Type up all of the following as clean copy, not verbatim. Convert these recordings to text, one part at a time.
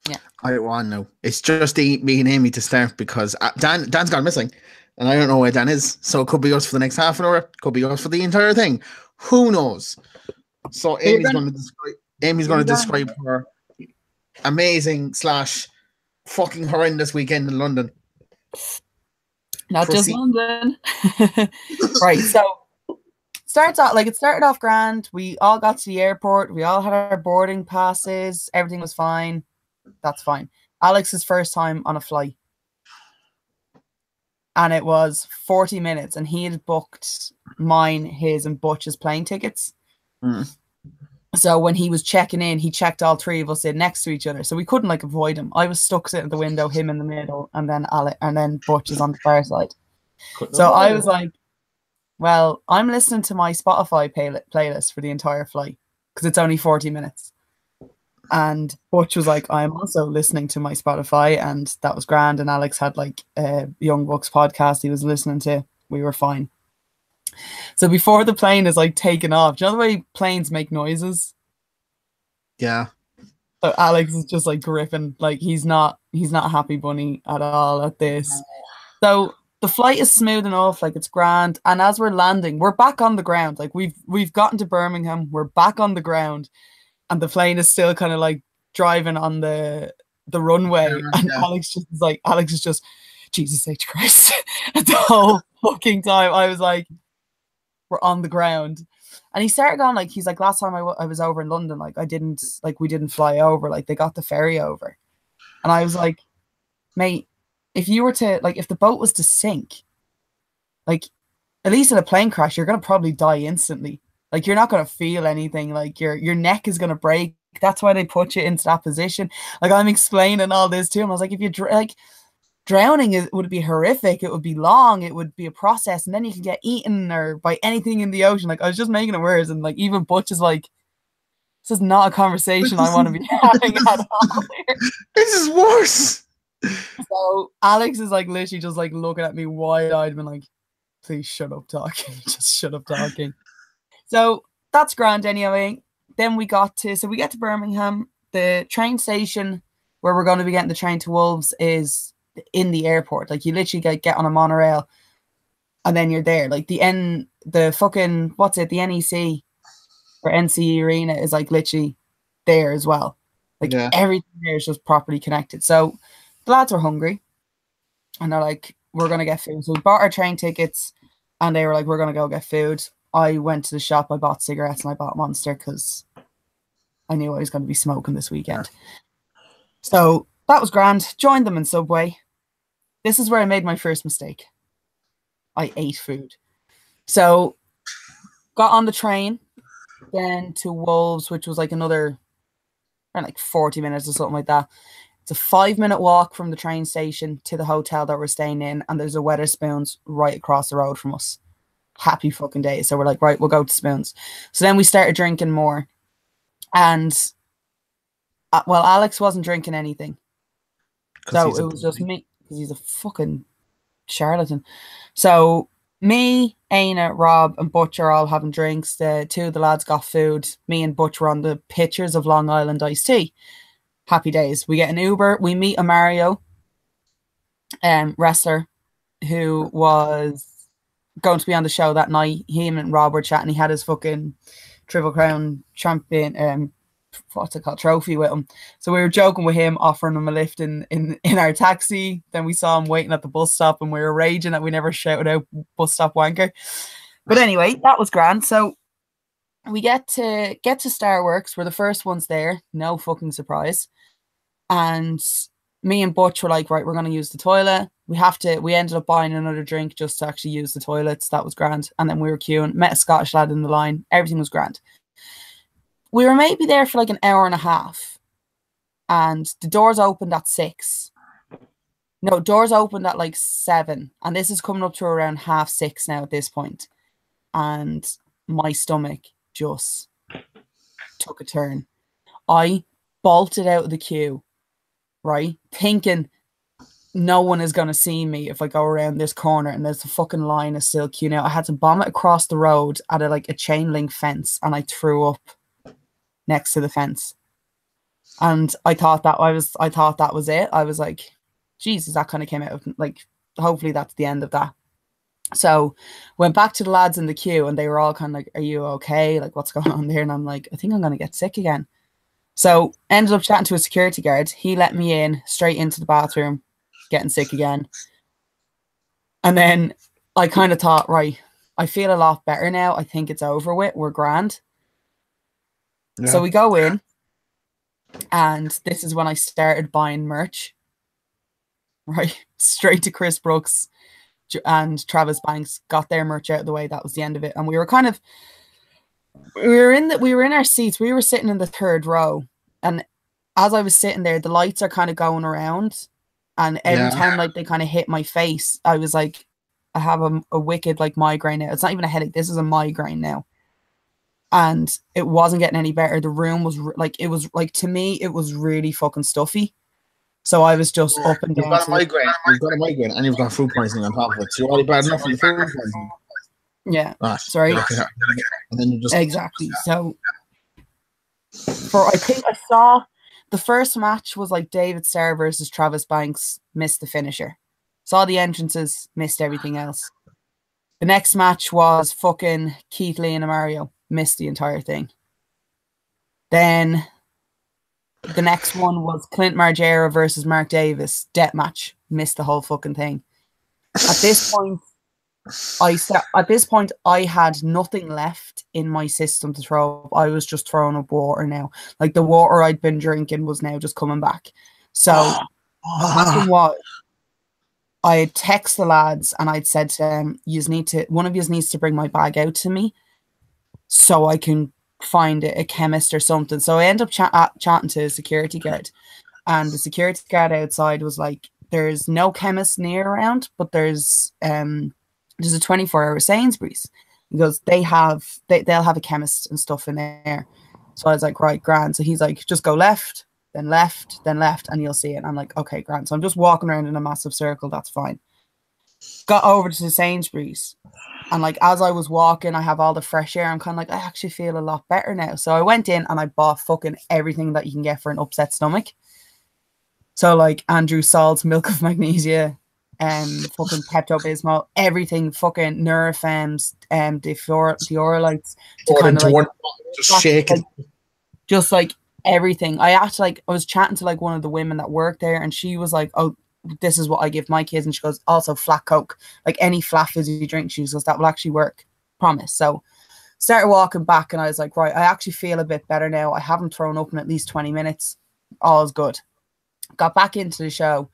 Yeah. I want now. It's just me and Amy to start because Dan's gone missing, and I don't know where Dan is. So it could be us for the next half an hour. Could be us for the entire thing. Who knows? So So you're gonna Amy's going you're to gonna describe her amazing slash fucking horrendous weekend in London. not just Proceed. London. Right. So it started off grand. We all got to the airport. We all had our boarding passes. Everything was fine. That's fine. Alex's first time on a flight. And it was 40 minutes, and he had booked mine, his, and Butch's plane tickets. Mm. So when he was checking in, he checked all three of us in next to each other, so we couldn't like avoid him. I was stuck sitting at the window, him in the middle, and then Butch is on the far side. So I was like, well, I'm listening to my Spotify playlist for the entire flight because it's only 40 minutes. And Butch was like, I'm also listening to my Spotify, and that was grand. And Alex had like a Young Bucks podcast he was listening to. We were fine. So before the plane is like taken off, do you know the way planes make noises? Yeah. So Alex is just like gripping, like he's not a happy bunny at all at this. So the flight is smooth enough, like it's grand. And as we're landing, we're back on the ground. Like we've gotten to Birmingham, we're back on the ground. And the plane is still kind of like driving on the runway, and Yeah. Alex is just Jesus H Christ. The whole fucking time I was like, we're on the ground. And he started going like, he's like, last time I was over in London, like we didn't fly over, like they got the ferry over. And I was like, mate, if you were to like, if the boat was to sink, like at least in a plane crash, you're gonna probably die instantly. Like you're not gonna feel anything. Like your neck is gonna break. That's why they put you into that position. Like I'm explaining all this to him. I was like, if you drowning would be horrific. It would be long. It would be a process, and then you can get eaten or by anything in the ocean. Like I was just making it worse, and like even Butch is like, this is not a conversation I want to be having at all here. This is worse. So Alex is like literally just like looking at me wide-eyed and like, please shut up talking. Just shut up talking. So that's grand anyway. Then we get to Birmingham. The train station where we're going to be getting the train to Wolves is in the airport. Like you literally get on a monorail and then you're there. Like the NEC or NCE Arena is like literally there as well. Like everything there is just properly connected. So the lads were hungry and they're like, we're going to get food. So we bought our train tickets and they were like, we're going to go get food. I went to the shop, I bought cigarettes and I bought Monster because I knew I was going to be smoking this weekend. So that was grand. Joined them in Subway. This is where I made my first mistake. I ate food. So got on the train then to Wolves, which was like another around like 40 minutes or something like that. It's a 5-minute walk from the train station to the hotel that we're staying in, and there's a Wetherspoons right across the road from us. Happy fucking day. So we're like, right, we'll go to Spoons. So then we started drinking more. And well, Alex wasn't drinking anything. So it was just me, because he's a fucking charlatan. So me, Aina, Rob, and Butch are all having drinks. The two of the lads got food. Me and Butch were on the pitchers of Long Island iced tea. Happy days. We get an Uber. We meet a Mario wrestler who was going to be on the show that night. Him and Rob were chatting. He had his fucking Triple Crown champion what's it called, trophy with him. So we were joking with him, offering him a lift in our taxi. Then we saw him waiting at the bus stop and we were raging that we never shouted out bus stop wanker. But anyway, that was grand. So we get to Starworks. We're the first ones there. No fucking surprise. And me and Butch were like, right, we're going to use the toilet. We ended up buying another drink just to actually use the toilets. That was grand. And then we were queuing, met a Scottish lad in the line. Everything was grand. We were maybe there for like an hour and a half. And the doors opened at 6. No, doors opened at like 7. And this is coming up to around 6:30 now at this point. And my stomach just took a turn. I bolted out of the queue, right? Thinking no one is going to see me if I go around this corner and there's a fucking line of still queue now. I had to bomb it across the road at a chain link fence and I threw up next to the fence. And I thought that was it. I was like, Jesus, that kind of came out of, like, hopefully that's the end of that. So went back to the lads in the queue and they were all kind of like, are you okay? Like, what's going on there? And I'm like, I think I'm going to get sick again. So ended up chatting to a security guard. He let me in straight into the bathroom, getting sick again. And then I kind of thought, right, I feel a lot better now. I think it's over with. We're grand. Yeah. So we go in, and this is when I started buying merch. Right, straight to Chris Brooks and Travis Banks, got their merch out of the way. That was the end of it. And we were in our seats. We were sitting in the third row, and as I was sitting there, the lights are kind of going around, and every time like they kind of hit my face, I was like, I have a wicked like migraine now. It's not even a headache. This is a migraine now. And it wasn't getting any better. The room was to me, it was really fucking stuffy. So I was just up and down. You've got a migraine and you've got food poisoning on top of it. So you're already bad enough from the food poisoning. Yeah. Sorry. And then you just exactly. So I think I saw the first match was like David Starr versus Travis Banks, missed the finisher. Saw the entrances, missed everything else. The next match was fucking Keith Lee and Mario, missed the entire thing. Then the next one was Clint Margera versus Mark Davis, death match, missed the whole fucking thing. At this point, I had nothing left in my system to throw up. I was just throwing up water now. Like the water I'd been drinking was now just coming back. So what happened was, I had texted the lads and I'd said to them, one of you needs to bring my bag out to me so I can find a chemist or something. So I ended up chatting to a security guard, and the security guard outside was like, there's no chemist near around, but there's a 24-hour Sainsbury's. He goes, they'll have a chemist and stuff in there. So I was like, right, grand. So he's like, just go left, then left, and you'll see it. And I'm like, okay, grand. So I'm just walking around in a massive circle. That's fine. Got over to the Sainsbury's. And like, as I was walking, I have all the fresh air. I'm kind of like, I actually feel a lot better now. So I went in and I bought fucking everything that you can get for an upset stomach. So like Andrew Salt's Milk of Magnesia, fucking Pepto-Bismol, everything, fucking Nurafems, the Fioralites, to kind of like, just shake it. Just like everything. I was chatting to like one of the women that worked there, and she was like, oh, this is what I give my kids. And she goes, also flat Coke, like any flat fizzy drink. She goes, that will actually work, promise. So started walking back, and I was like, right, I actually feel a bit better now. I haven't thrown up in at least 20 minutes. All is good. Got back into the show,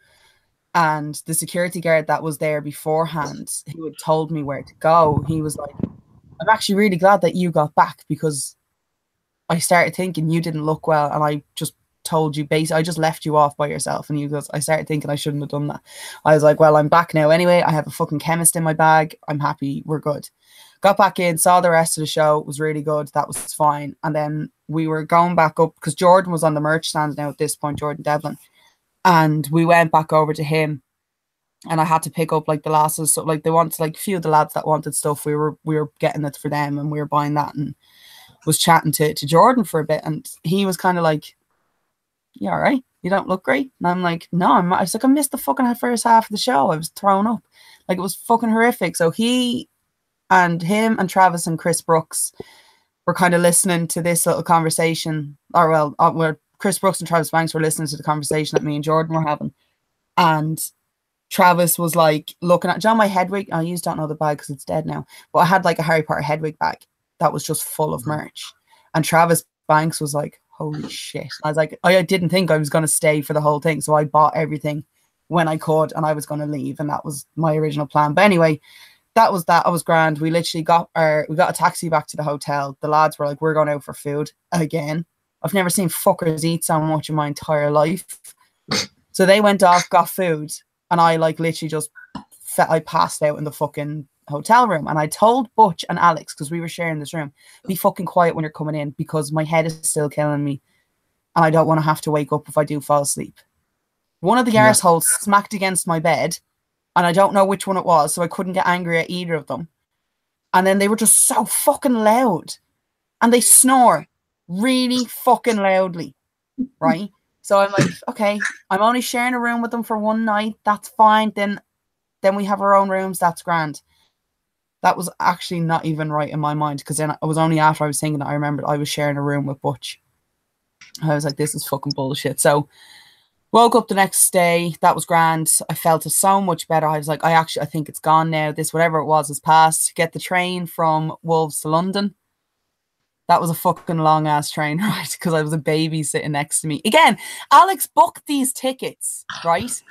and the security guard that was there beforehand, who had told me where to go, he was like, I'm actually really glad that you got back, because I started thinking you didn't look well, and I just told you, basically, I just left you off by yourself. And he goes, I started thinking I shouldn't have done that. I was like, well, I'm back now anyway. I have a fucking chemist in my bag. I'm happy. We're good. Got back in, saw the rest of the show. It was really good. That was fine. And then we were going back up, because Jordan was on the merch stand now at this point, Jordan Devlin. And we went back over to him, and I had to pick up like the lasses. So like they wanted, like a few of the lads that wanted stuff, we were getting it for them, and we were buying that, and was chatting to Jordan for a bit, and he was kind of like, you all right? You don't look great. And I'm like, no, I was like, I missed the fucking first half of the show. I was thrown up. Like, it was fucking horrific. So him and Travis and Chris Brooks were kind of listening to this little conversation, where Chris Brooks and Travis Banks were listening to the conversation that me and Jordan were having. And Travis was like looking at John, my Hedwig. I don't know the bag because it's dead now, but I had like a Harry Potter Hedwig bag that was just full of merch. And Travis Banks was like, holy shit. I was like, I didn't think I was going to stay for the whole thing. So I bought everything when I could, and I was going to leave. And that was my original plan. But anyway, that was that. I was grand. We literally got a taxi back to the hotel. The lads were like, we're going out for food again. I've never seen fuckers eat so much in my entire life. So they went off, got food. And I like literally just I passed out in the fucking hotel room. And I told Butch and Alex, because we were sharing this room, be fucking quiet when you're coming in, because my head is still killing me, and I don't want to have to wake up if I do fall asleep. One of the arseholes smacked against my bed, and I don't know which one it was, so I couldn't get angry at either of them. And then they were just so fucking loud, and they snore really fucking loudly, right? So I'm like, okay, I'm only sharing a room with them for one night. That's fine. Then we have our own rooms. That's grand. That was actually not even right in my mind, because then it was only after I was thinking that I remembered I was sharing a room with Butch. I was like, this is fucking bullshit. So woke up the next day. That was grand. I felt so much better. I was like, I think it's gone now. This, whatever it was, is past. Get the train from Wolves to London. That was a fucking long ass train, right? Because I was a baby sitting next to me. Again, Alex booked these tickets, right?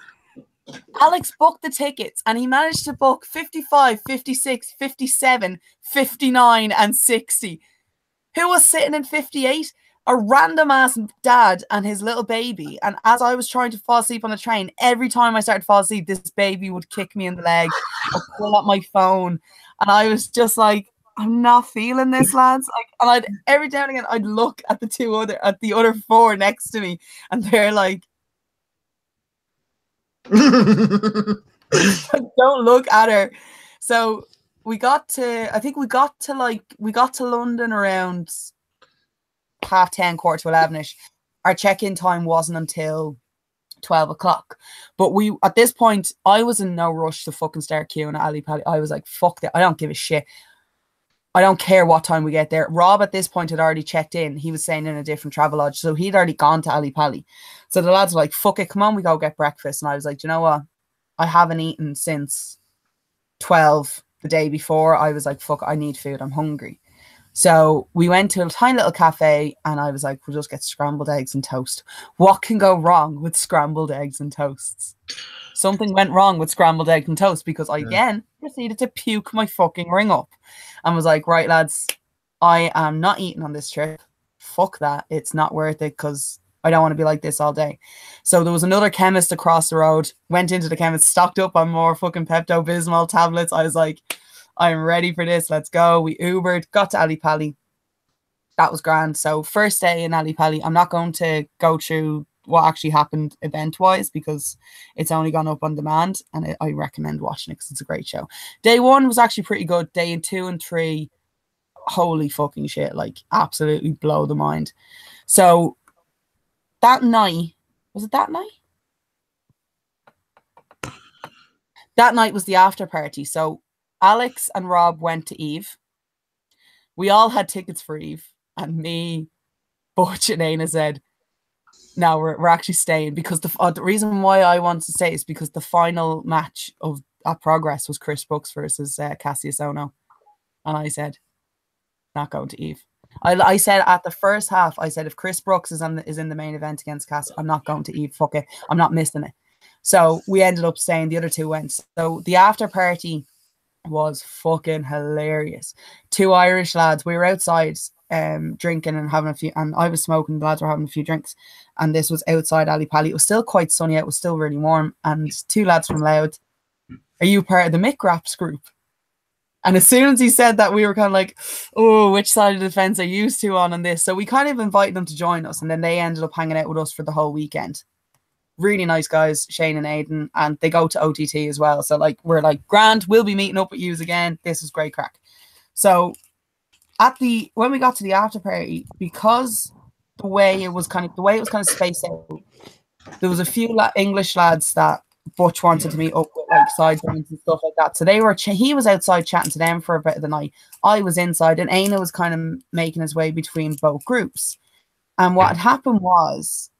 Alex booked the tickets and he managed to book 55, 56, 57, 59, and 60. Who was sitting in 58? A random ass dad and his little baby. And as I was trying to fall asleep on the train, every time I started to fall asleep, this baby would kick me in the leg or pull up my phone. And I was just like, I'm not feeling this, lads. Like, and every now and again I'd look at the other four next to me, and they're like, don't look at her. So we got to London around 10:30, 11ish. Our check-in time wasn't until 12 o'clock. But at this point, I was in no rush to fucking start queuing at Ali Pali. I was like, fuck that. I don't give a shit. I don't care what time we get there. Rob at this point had already checked in. He was staying in a different travel lodge, so he'd already gone to Ali Pali. So the lads were like, fuck it, come on, we go get breakfast. And I was like, you know what? I haven't eaten since 12 the day before. I was like, fuck, I need food. I'm hungry. So we went to a tiny little cafe, and I was like, we'll just get scrambled eggs and toast. What can go wrong with scrambled eggs and toasts? Something went wrong with scrambled eggs and toast, because I again proceeded to puke my fucking ring up and was like, right, lads, I am not eating on this trip. Fuck that. It's not worth it, because I don't want to be like this all day. So there was another chemist across the road. Went into the chemist, stocked up on more fucking Pepto-Bismol tablets. I was like, I'm ready for this. Let's go. We Ubered, got to Ali Pali. That was grand. So first day in Ali Pali, I'm not going to go through what actually happened event-wise, because it's only gone up on demand, and I recommend watching it because it's a great show. Day 1 was actually pretty good. Day 2 and 3, holy fucking shit, like absolutely blow the mind. So that night, was it that night? That night was the after party. So Alex and Rob went to Eve. We all had tickets for Eve, and me, Butch, and Aina said, no, we're actually staying, because the reason why I wanted to stay is because the final match at Progress was Chris Brooks versus Cassius Ohno. And I said, not going to Eve. I said at the first half, I said, if Chris Brooks is in the main event against Cass, I'm not going to Eve. Fuck it. I'm not missing it. So we ended up staying. The other two went. So the after party was fucking hilarious. 2 Irish lads. We were outside drinking and having a few, and I was smoking, the lads were having a few drinks, and this was outside Ali Pali. It was still quite sunny, it was still really warm, and 2 lads from Loud, are you part of the Mick Raps group? And as soon as he said that, we were kind of like, oh, which side of the fence are you two on this? So we kind of invited them to join us, and then they ended up hanging out with us for the whole weekend. Really nice guys, Shane and Aidan, and they go to OTT as well. So like, we're like, grand, we'll be meeting up with you again. This is great crack. So when we got to the after party, because the way it was kind of spaced out, there was a few English lads that Butch wanted to meet up with, like side bands and stuff like that. So he was outside chatting to them for a bit of the night. I was inside, and Aina was kind of making his way between both groups. And what had happened was,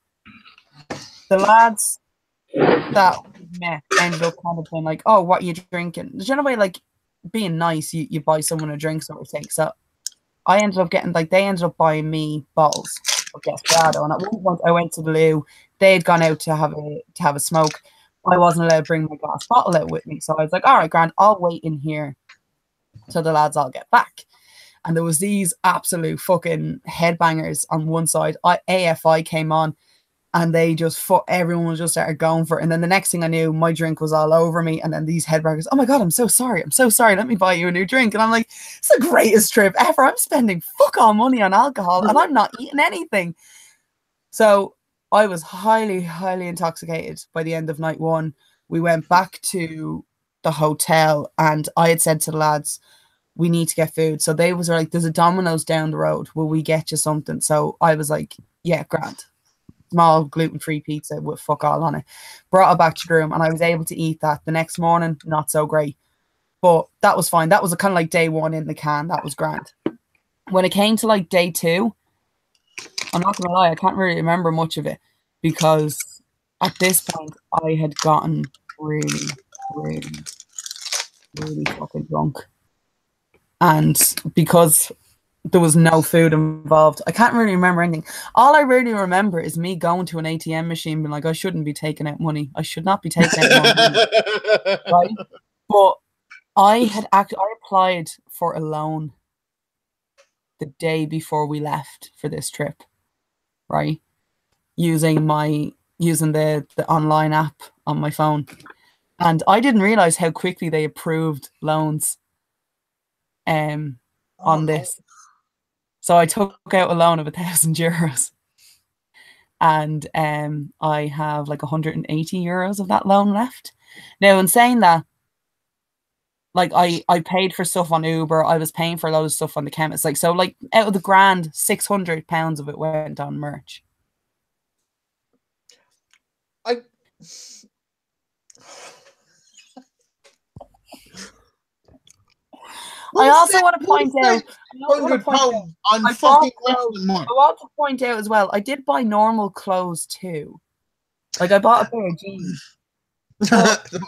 the lads that we met ended up kind of being like, oh, what are you drinking? The general way, like, being nice, you buy someone a drink, sort of thing. So I ended up getting, like, they ended up buying me bottles of Desperado. And at one point I went to the loo. They had gone out to have a smoke. I wasn't allowed to bring my glass bottle out with me. So I was like, all right, grand, I'll wait in here till the lads all get back. And there was these absolute fucking headbangers on one side. AFI came on, and they just everyone just started going for it. And then the next thing I knew, my drink was all over me. And then these headbangers, oh my God, I'm so sorry. Let me buy you a new drink. And I'm like, it's the greatest trip ever. I'm spending fuck all money on alcohol, and I'm not eating anything. So I was highly, highly intoxicated by the end of night 1. We went back to the hotel, and I had said to the lads, we need to get food. So they was like, there's a Domino's down the road. Will we get you something? So I was like, yeah, grand. small gluten-free pizza with fuck all on it. Brought it back to the room, and I was able to eat that. The next morning, not so great. But that was fine. That was kind of like day one in the can. That was grand. When it came to like day two, I'm not going to lie, I can't really remember much of it because at this point I had gotten really, really, really fucking drunk. And because there was no food involved, I can't really remember anything. All I really remember is me going to an ATM machine being like, I shouldn't be taking out money. I should not be taking out money. Right? But I applied for a loan the day before we left for this trip, right? Using the online app on my phone. And I didn't realize how quickly they approved loans on this. So I took out a loan of €1,000. And I have like €180 of that loan left. Now, in saying that, like I paid for stuff on Uber, I was paying for a lot of stuff on the chemist. Like, so like out of the grand, £600 of it went on merch. I also want to point out, £100 on fucking Western Mark. I want to point out as well, I did buy normal clothes too. Like I bought a pair of jeans. That's hang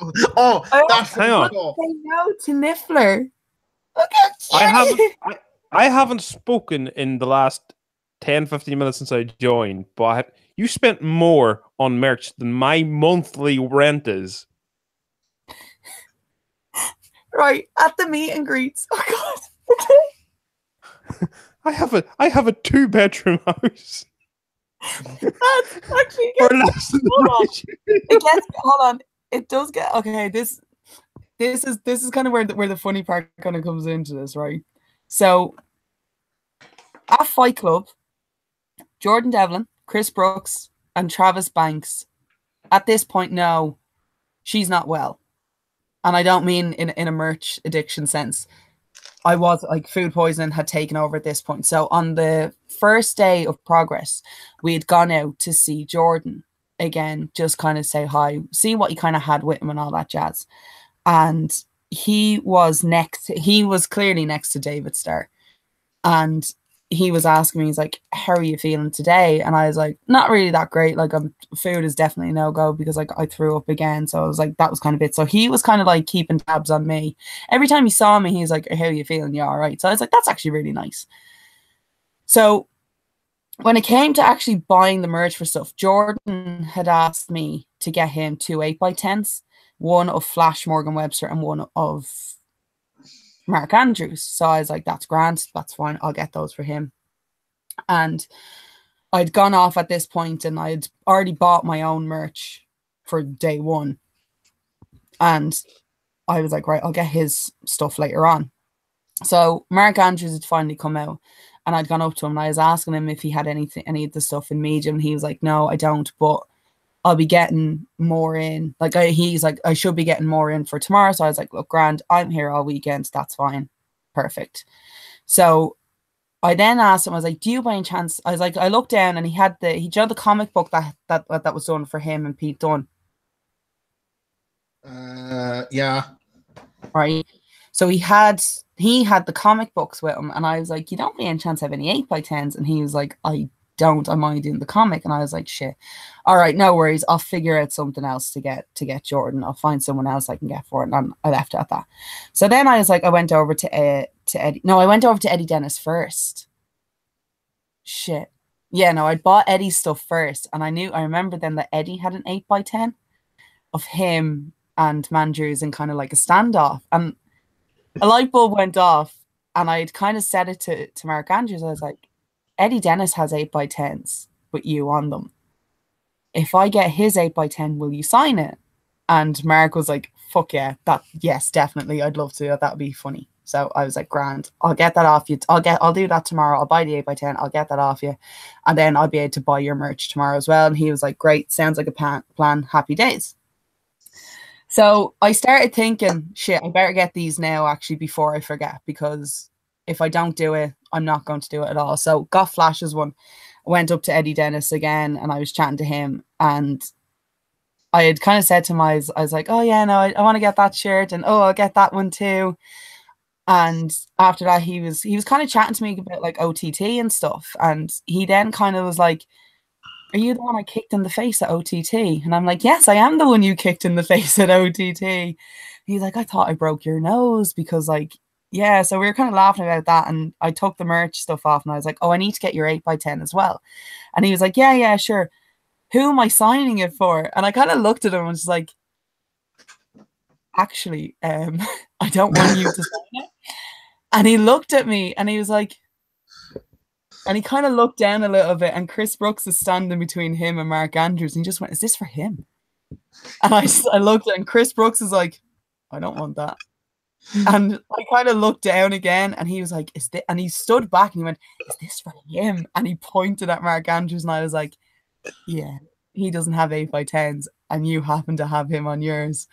on. Say no to Niffler. Look at I haven't spoken in the last 10-15 minutes since I joined, but you spent more on merch than my monthly rent is. Right, at the meet and greets. Oh God. I have a 2-bedroom house. That's actually hold on. It does get okay. This is kind of where the funny part kind of comes into this, right? So at Fight Club, Jordan Devlin, Chris Brooks, and Travis Banks at this point know she's not well. And I don't mean in a merch addiction sense. I was like food poisoning had taken over at this point. So on the first day of progress, we had gone out to see Jordan again, just kind of say hi, see what he kind of had with him and all that jazz. And he was clearly next to David Starr. And he was asking me, he's like, how are you feeling today? And I was like, not really that great. Like, food is definitely no-go because like I threw up again. So I was like, that was kind of it. So he was kind of like keeping tabs on me. Every time he saw me, he's like, how are you feeling? You all right? So I was like, that's actually really nice. So when it came to actually buying the merch for stuff, Jordan had asked me to get him 2 8x10s, one of Flash Morgan Webster and one of Mark Andrews. So I was like, that's grand, that's fine, I'll get those for him. And I'd gone off at this point and I'd already bought my own merch for day one. And I was like, right, I'll get his stuff later on. So Mark Andrews had finally come out and I'd gone up to him and I was asking him if he had any of the stuff in medium. And he was like, no, I don't, but I'll be getting more in. Like he's like, I should be getting more in for tomorrow. So I was like, look, grand, I'm here all weekend. That's fine. Perfect. So I then asked him, I was like, do you by any chance? I was like, I looked down and he had the comic book that was done for him and Pete Dunne. Yeah. Right. So he had the comic books with him and I was like, you don't by any chance have any 8x10s? And he was like, I don't, I'm only doing the comic. And I was like, shit, all right, no worries, I'll figure out something else to get Jordan. I'll find someone else I can get for it. And I left it at that. So then I was like, I went over to Eddie. No, I went over to Eddie Dennis first. Shit. Yeah, no, I bought Eddie's stuff first. And I remember then that Eddie had an 8x10 of him and Mandrews in kind of like a standoff. And a light bulb went off and I'd kind of said it to Mark Andrews. I was like, Eddie Dennis has 8x10s with you on them. If I get his 8x10, will you sign it? And Mark was like, fuck yeah, yes, definitely. I'd love to. That would be funny. So I was like, grand, I'll get that off you. I'll do that tomorrow. I'll buy the 8x10. I'll get that off you. And then I'll be able to buy your merch tomorrow as well. And he was like, great. Sounds like a plan. Happy days. So I started thinking, shit, I better get these now actually before I forget, because if I don't do it, I'm not going to do it at all. So got Flash's one. I went up to Eddie Dennis again and I was chatting to him, and I had kind of said to him, I was like, oh yeah, no, I want to get that shirt, and oh, I'll get that one too. And after that, he was kind of chatting to me about like OTT and stuff. And he then kind of was like, are you the one I kicked in the face at OTT? And I'm like, yes, I am the one you kicked in the face at OTT. He's like, I thought I broke your nose because like, yeah. So we were kind of laughing about that. And I took the merch stuff off and I was like, oh, I need to get your 8x10 as well. And he was like, yeah, sure. Who am I signing it for? And I kind of looked at him and was like, actually, I don't want you to sign it. And he looked at me and he was like, and he kind of looked down a little bit, and Chris Brooks is standing between him and Mark Andrews, and he just went, is this for him? And I looked and Chris Brooks is like, I don't want that. And I kind of looked down again and he was like, is this? And he stood back and he went, is this for him? And he pointed at Mark Andrews and I was like, yeah, he doesn't have 8x10s and you happen to have him on yours.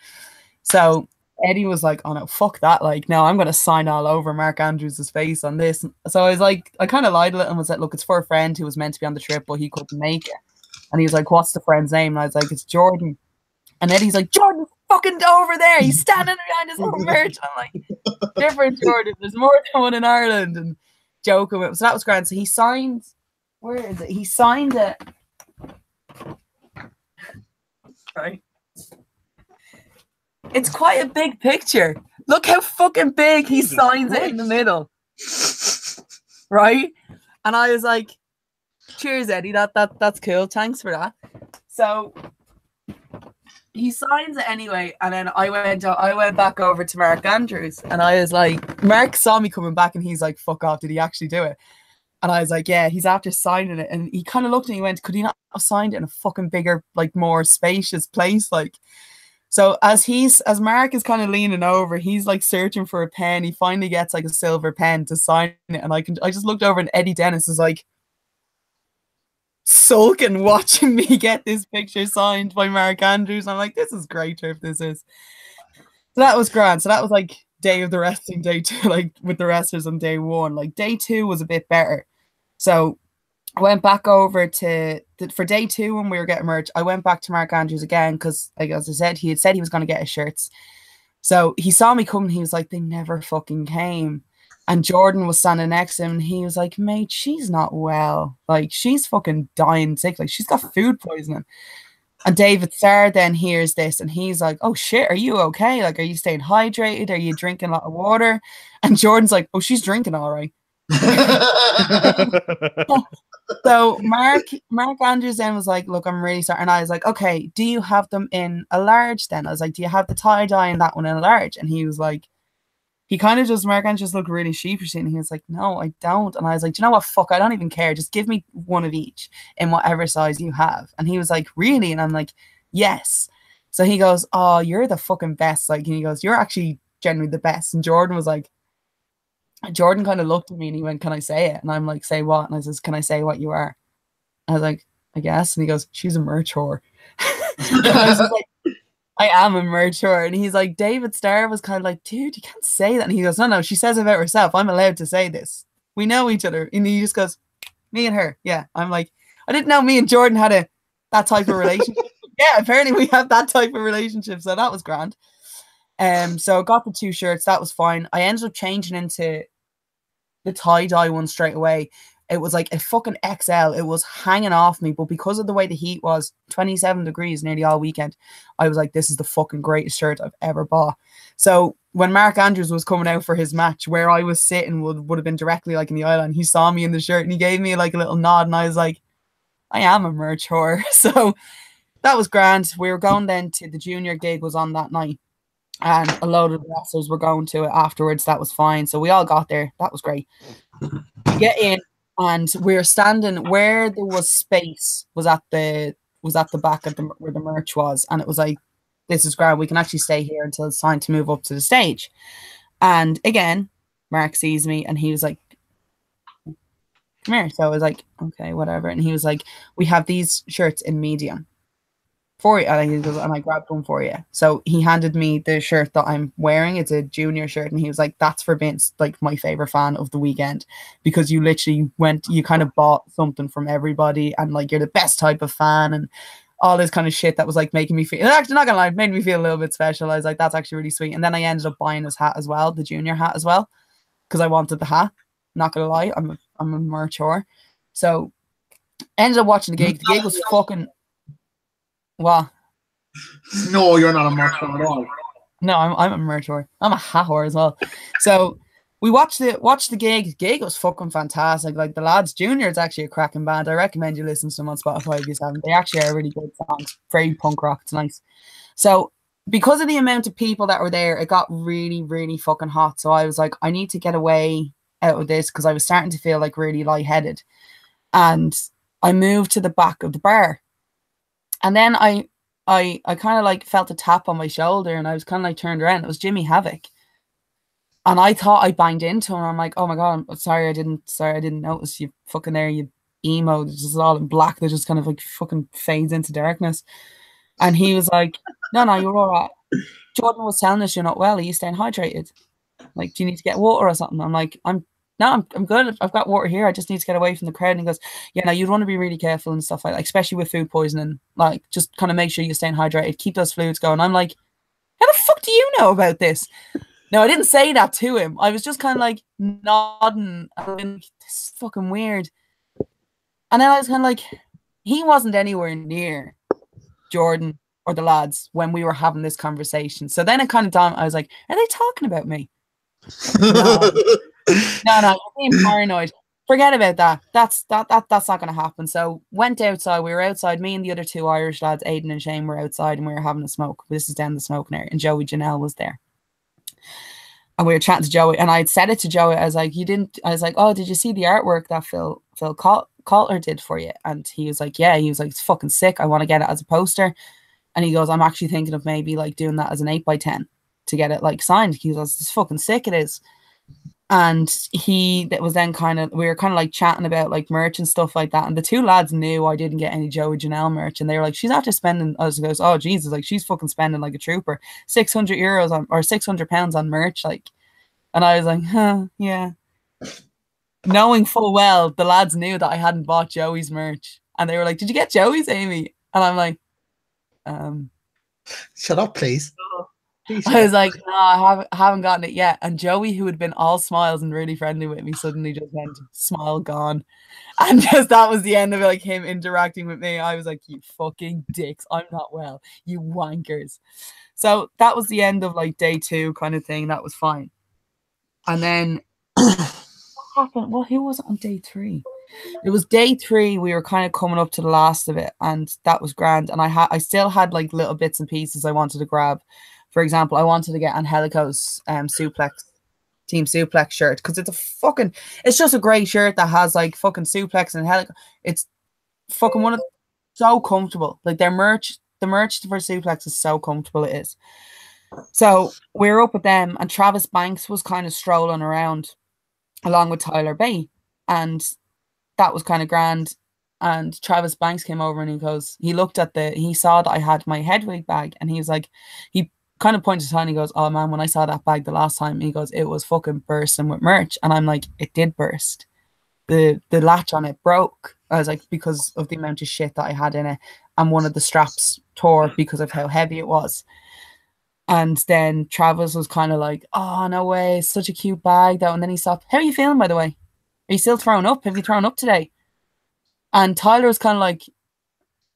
So Eddie was like, oh no, fuck that. Like, no, I'm going to sign all over Mark Andrews' face on this. So I was like, I kind of lied a little and was like, look, it's for a friend who was meant to be on the trip, but he couldn't make it. And he was like, what's the friend's name? And I was like, it's Jordan. And Eddie's like, Jordan's fucking over there. He's standing behind his little merch. I'm like, different Jordan. There's more than one in Ireland. And joking with him. So that was grand. So he signed, where is it? He signed it. Right. It's quite a big picture. Look how fucking big he signs it in the middle. Right? And I was like, cheers, Eddie. That's cool. Thanks for that. So he signs it anyway. And then I went back over to Mark Andrews and I was like, Mark saw me coming back and he's like, fuck off, did he actually do it? And I was like, yeah, he's after signing it. And he kind of looked and he went, could he not have signed it in a fucking bigger, like more spacious place? Like, so as Mark is kind of leaning over, he's like searching for a pen. He finally gets like a silver pen to sign it. And I just looked over and Eddie Dennis is like sulking watching me get this picture signed by Mark Andrews. I'm like, this is great if this is. So that was grand. So that was like day of the wrestling, day 2, like with the wrestlers on day 1. Like day 2 was a bit better. So I went back over to for day 2 when we were getting merch. I went back to Mark Andrews again because, like as I said, he had said he was going to get his shirts. So he saw me coming. He was like, they never fucking came. And Jordan was standing next to him and he was like, mate, she's not well. Like, she's fucking dying sick. Like, she's got food poisoning. And David Starr then hears this and he's like, oh shit, are you okay? Like, are you staying hydrated? Are you drinking a lot of water? And Jordan's like, oh, she's drinking all right. So Mark Andrews then was like, look, I'm really sorry. And I was like, okay, do you have them in a large then? I was like, do you have the tie-dye and that one in a large? And he was like, he kind of just, Mark Andrews looked really sheepish and he was like, no, I don't. And I was like, do you know what? Fuck, I don't even care. Just give me one of each in whatever size you have. And he was like, really? And I'm like, yes. So he goes, oh, you're the fucking best. Like, and he goes, you're actually genuinely the best. And Jordan kind of looked at me and he went, can I say it? And I'm like, say what? And I says, can I say what you are? I was like, I guess. And he goes, she's a merch whore. And I was like, I am a merch whore. And he's like, David Starr was kind of like, dude, you can't say that. And he goes, no, she says it about herself. I'm allowed to say this. We know each other. And he just goes, me and her. Yeah. I'm like, I didn't know me and Jordan had that type of relationship. Yeah, apparently we have that type of relationship. So that was grand. So I got the 2 shirts. That was fine. I ended up changing into the tie-dye one straight away. It was like a fucking XL. It was hanging off me, but because of the way the heat was, 27 degrees nearly all weekend, I was like, this is the fucking greatest shirt I've ever bought. So when Mark Andrews was coming out for his match, where I was sitting would have been directly like in the aisle, and he saw me in the shirt and he gave me like a little nod, and I was like, I am a merch whore. So that was grand. We were going then to the junior gig was on that night, and a load of the wrestlers were going to it afterwards. That was fine. So we all got there. That was great. We get in. And we were standing where there was space was at the back of where the merch was, and it was like, this is great. We can actually stay here until it's time to move up to the stage. And again, Mark sees me and he was like, come here. So I was like, okay, whatever. And he was like, we have these shirts in medium. for you. And he goes, and I grabbed one for you. So he handed me the shirt that I'm wearing. It's a junior shirt. And he was like, that's for Vince, like my favorite fan of the weekend, because you literally you kind of bought something from everybody, and like you're the best type of fan, and all this kind of shit that was like making me feel, actually not gonna lie, made me feel a little bit special. I was like, that's actually really sweet. And then I ended up buying his hat as well, the junior hat as well, because I wanted the hat. Not gonna lie, I'm a merch whore. So ended up watching the gig. The gig was fucking what? No, you're not a merch whore at all. No, I'm a merch whore. I'm a hat whore as well. So we watched the gig. The gig was fucking fantastic. Like the lads, Junior is actually a cracking band. I recommend you listen to them on Spotify if you haven't. They actually are really good songs. Very punk rock. It's nice. So because of the amount of people that were there, it got really, really fucking hot. So I was like, I need to get away out of this, because I was starting to feel like really lightheaded. And I moved to the back of the bar. And then I kind of like felt a tap on my shoulder, and I was kind of like turned around. It was Jimmy Havoc. And I thought I banged into him. I'm like, oh my God, I'm sorry, I didn't notice you fucking there, you emo. It's just all in black. That just kind of like fucking fades into darkness. And he was like, no, you're all right. Jordan was telling us you're not well. Are you staying hydrated? Like, do you need to get water or something? I'm like, I'm good. I've got water here. I just need to get away from the crowd. And he goes, yeah, no, you'd want to be really careful and stuff like that, especially with food poisoning. Like, just kind of make sure you're staying hydrated, keep those fluids going. I'm like, how the fuck do you know about this? No, I didn't say that to him. I was just kind of like nodding. Like, this is fucking weird. And then I was kind of like, he wasn't anywhere near Jordan or the lads when we were having this conversation. So then it kind of dawned, I was like, are they talking about me? No, you're being paranoid. Forget about that. That's not going to happen. So went outside. We were outside. Me and the other two Irish lads, Aidan and Shane, were outside, and we were having a smoke. This is down the smoking area, and Joey Janelle was there. And we were chatting to Joey, and I'd said it to Joey. I was like, oh, did you see the artwork that Phil Coulter did for you? And he was like, yeah. He was like, it's fucking sick. I want to get it as a poster. And he goes, I'm actually thinking of maybe like doing that as an 8x10 to get it like signed. He goes, it's fucking sick, it is. And that was then we were kind of like chatting about like merch and stuff like that. And the two lads knew I didn't get any Joey Janelle merch, and they were like, she's after spending, I was goes, oh Jesus, like she's fucking spending like a trooper, €600 on, or £600 on merch, like. And I was like, huh, yeah. Knowing full well the lads knew that I hadn't bought Joey's merch, and they were like, did you get Joey's, Amy? And I'm like, shut up, please. I was like, no, I haven't gotten it yet. And Joey, who had been all smiles and really friendly with me, suddenly just went, smile gone. And just that was the end of it, like him interacting with me. I was like, you fucking dicks, I'm not well, you wankers. So that was the end of like day 2 kind of thing. That was fine. And then what happened? Well, who was it on day 3? It was day 3. We were kind of coming up to the last of it, and that was grand. And I still had like little bits and pieces I wanted to grab. For example, I wanted to get Angelico's Team Suplex shirt, because it's just a great shirt that has like fucking Suplex and Angelico. It's fucking so comfortable. Like the merch for Suplex is so comfortable, it is. So we were up with them, and Travis Banks was kind of strolling around along with Tyler Bay, and that was kind of grand. And Travis Banks came over, and he saw that I had my Hedwig bag, and he was like, he kind of pointed to it, and he goes, oh man, when I saw that bag the last time, he goes, it was fucking bursting with merch. And I'm like, it did burst. The latch on it broke. I was like, because of the amount of shit that I had in it, and one of the straps tore because of how heavy it was. And then Travis was kind of like, oh no way, it's such a cute bag though. And then he stopped. How are you feeling, by the way? Are you still throwing up? Have you thrown up today? And Tyler was kind of like,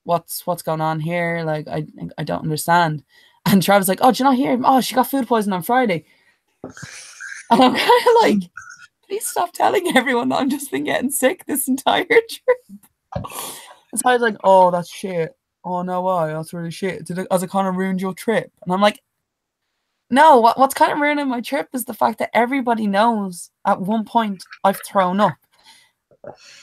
what's going on here? Like, I don't understand. And Travis was like, oh, do you not hear? Oh, she got food poisoning on Friday. And I'm kind of like, please stop telling everyone that I've just been getting sick this entire trip. So I was like, oh, that's shit. Oh, no way. That's really shit. Has it kind of ruined your trip? And I'm like, no, what's kind of ruining my trip is the fact that everybody knows at one point I've thrown up.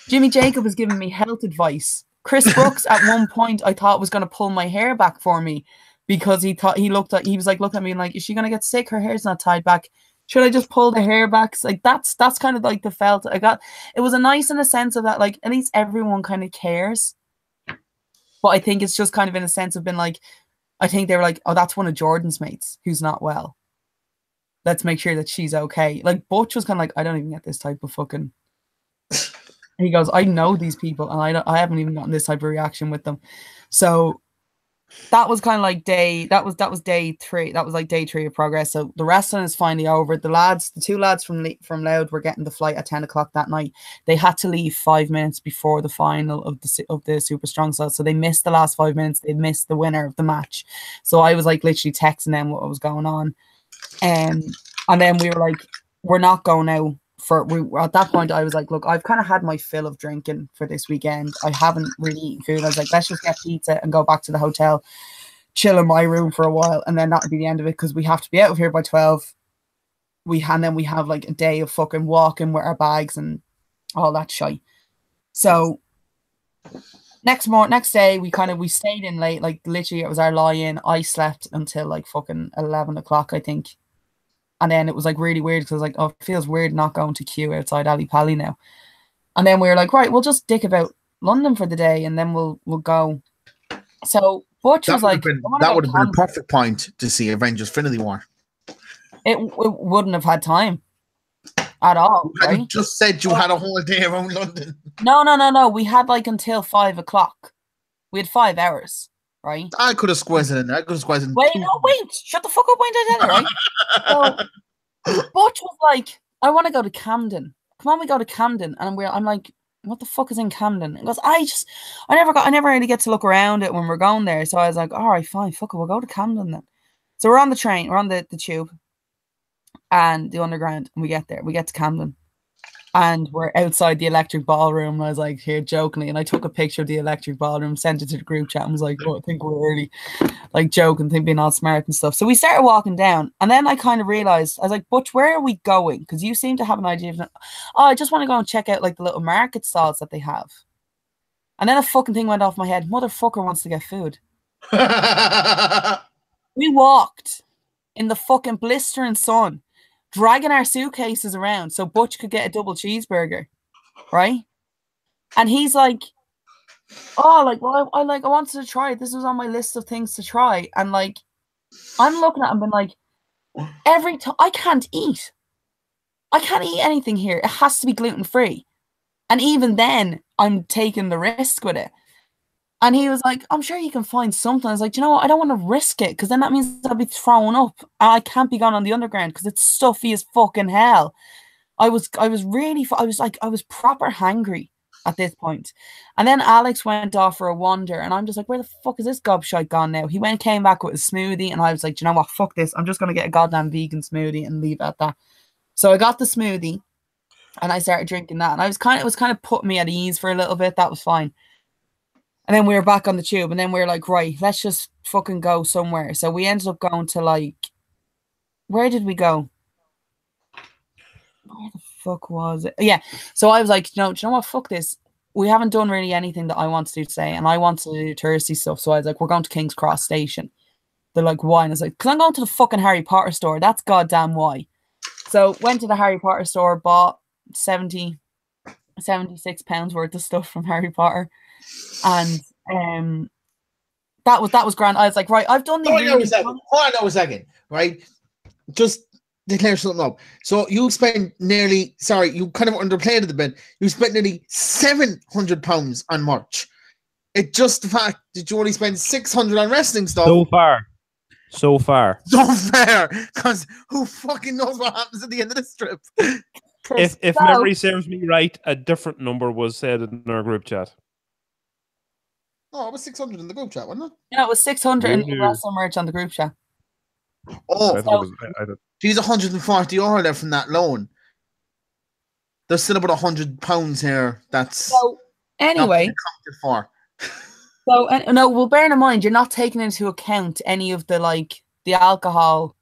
Jimmy Jacob was giving me health advice. Chris Brooks at one point I thought was going to pull my hair back for me, because he was like looking at me and like, is she going to get sick? Her hair's not tied back. Should I just pull the hair back? Like that's kind of like the felt I got. It was a nice in a sense of that, like, at least everyone kind of cares. But I think it's just kind of in a sense of been like, I think they were like, oh, that's one of Jordan's mates who's not well. Let's make sure that she's okay. Like Butch was kind of like, I don't even get this type of fucking. He goes, I know these people, and I haven't even gotten this type of reaction with them. So that was kind of like that was day 3. That was like day 3 of progress. So the wrestling is finally over. The 2 lads from Loud were getting the flight at 10 o'clock that night. They had to leave 5 minutes before the final of the Super Strong Style. So they missed the last 5 minutes. They missed the winner of the match. So I was like literally texting them what was going on. And then we were like, we're not going out. At that point, I was like, look, I've kind of had my fill of drinking for this weekend. I haven't really eaten food. I was like, let's just get pizza and go back to the hotel, chill in my room for a while, and then that'll be the end of it because we have to be out of here by 12. Then we have like a day of fucking walking with our bags and all that shit. So next day we stayed in late, like literally it was our lie-in. I slept until like fucking 11 o'clock, I think. And then it was like really weird because I was like, oh, it feels weird not going to queue outside Ali Pally now. And then we were like, right, we'll just dick about London for the day and then we'll go. So Butch was like, that would have been a perfect point to see Avengers Infinity War. It wouldn't have had time at all. You just said you had a whole day around London. No. We had like until 5 o'clock. We had 5 hours. Right? I could have squeezed it in there. I could have squeezed it in. Wait. Shut the fuck up when I tell you, right? So Butch was like, I want to go to Camden. Come on, we go to Camden. And I'm like, what the fuck is in Camden? He goes, I never really get to look around it when we're going there. So I was like, all right, fine, fuck it, we'll go to Camden then. So we're on the train, we're on the tube and the underground, and we get to Camden. And we're outside the Electric Ballroom. And I was like, here, jokingly. And I took a picture of the Electric Ballroom, sent it to the group chat, and was like, oh, I think we're early. Like, joking, being all smart and stuff. So we started walking down. And then I kind of realized, I was like, Butch, where are we going? Because you seem to have an idea of, I just want to go and check out, like, the little market stalls that they have. And then a fucking thing went off my head. Motherfucker wants to get food. We walked in the fucking blistering sun, dragging our suitcases around so Butch could get a double cheeseburger, right? And he's like, oh, like, well, I wanted to try it. This was on my list of things to try. And like, I'm looking at him and like, every time I can't eat anything here. It has to be gluten-free. And even then, I'm taking the risk with it. And he was like, I'm sure you can find something. I was like, you know what? I don't want to risk it because then that means I'll be thrown up. And I can't be gone on the underground because it's stuffy as fucking hell. I was proper hangry at this point. And then Alex went off for a wander and I'm just like, where the fuck is this gobshite gone now? He came back with a smoothie and I was like, you know what? Fuck this. I'm just going to get a goddamn vegan smoothie and leave it at that. So I got the smoothie and I started drinking that. And it was kind of putting me at ease for a little bit. That was fine. And then we were back on the tube and then we were like, right, let's just fucking go somewhere. So we ended up going to like, where did we go? Where the fuck was it? Yeah. So I was like, do you know what? Fuck this. We haven't done really anything that I want to do today. And I want to do touristy stuff. So I was like, we're going to King's Cross Station. They're like, why? And I was like, because I'm going to the fucking Harry Potter store. That's goddamn why. So went to the Harry Potter store, bought 76 pounds worth of stuff from Harry Potter. And that was grand. I was like, right, I've done the Hold on a second, right? Just to clear something up. So you spent you kind of underplayed it a bit. You spent nearly £700 on merch. It's just the fact that you only spend $600 on wrestling stuff. So far. Because who fucking knows what happens at the end of this trip? If memory serves me right, a different number was said in our group chat. Oh, it was 600 in the group chat, wasn't it? Yeah, it was 600 in the wrestling merch on the group chat. Oh, she's 140 euro there from that loan. There's still about £100 here. That's so anyway. For. So no, well, bearing in mind, you're not taking into account any of the alcohol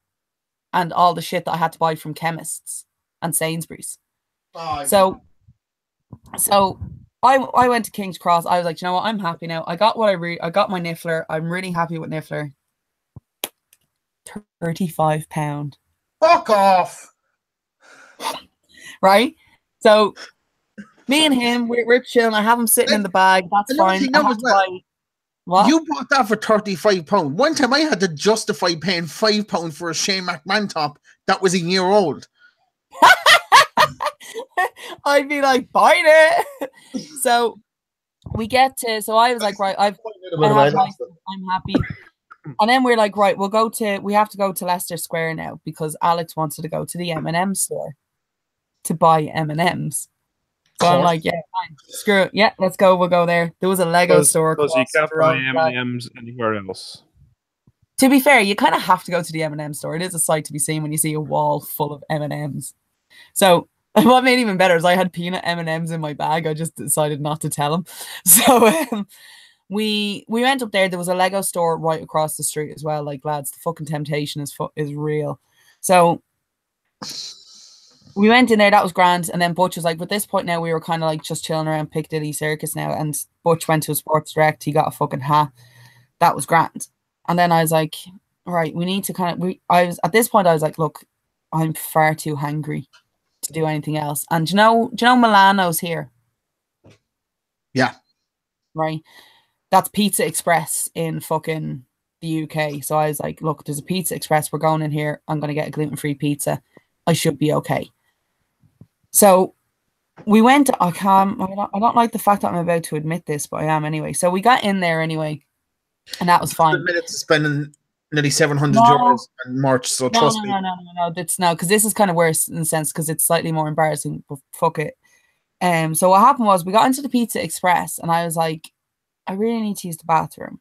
and all the shit that I had to buy from chemists and Sainsbury's. Oh, so I went to King's Cross. I was like, you know what? I'm happy now. I got I got my Niffler. I'm really happy with Niffler. £35. Fuck off. Right? So me and him, we're chilling. I have him sitting in the bag. That's fine. What? You bought that for £35. One time I had to justify paying £5 for a Shane McMahon top that was a year old. I'd be like, buying it. So we get to, so I was like, right, I'm happy. And then we're like, right, we have to go to Leicester Square now because Alex wanted to go to the M&M store to buy M&Ms. So I'm like, yeah, fine. Screw it. Yeah, let's go. We'll go there. There was a Lego store. Because you can't buy M&Ms anywhere else. To be fair, you kind of have to go to the M&M store. It is a sight to be seen when you see a wall full of M&Ms. So what made it even better is I had peanut M&Ms in my bag. I just decided not to tell him. So we went up there. There was a Lego store right across the street as well. Like, lads, the fucking temptation is real. So we went in there. That was grand. And then Butch was like, at this point now, we were kind of like just chilling around Piccadilly Circus now. And Butch went to a Sports Direct. He got a fucking hat. That was grand. And then I was like, all right, we need to at this point, I was like, look, I'm far too hungry to do anything else. And do you know Milano's here? Yeah. Right. That's Pizza Express in fucking the UK. So I was like, look, there's a Pizza Express. We're going in here. I'm going to get a gluten-free pizza. I should be okay. So we went. I don't like the fact that I'm about to admit this, but I am anyway. So we got in there anyway, and that was fine. The minute to spending nearly €700 in March. So trust me. No. That's no, because this is kind of worse in the sense because it's slightly more embarrassing. But fuck it. So what happened was we got into the Pizza Express, and I was like, I really need to use the bathroom.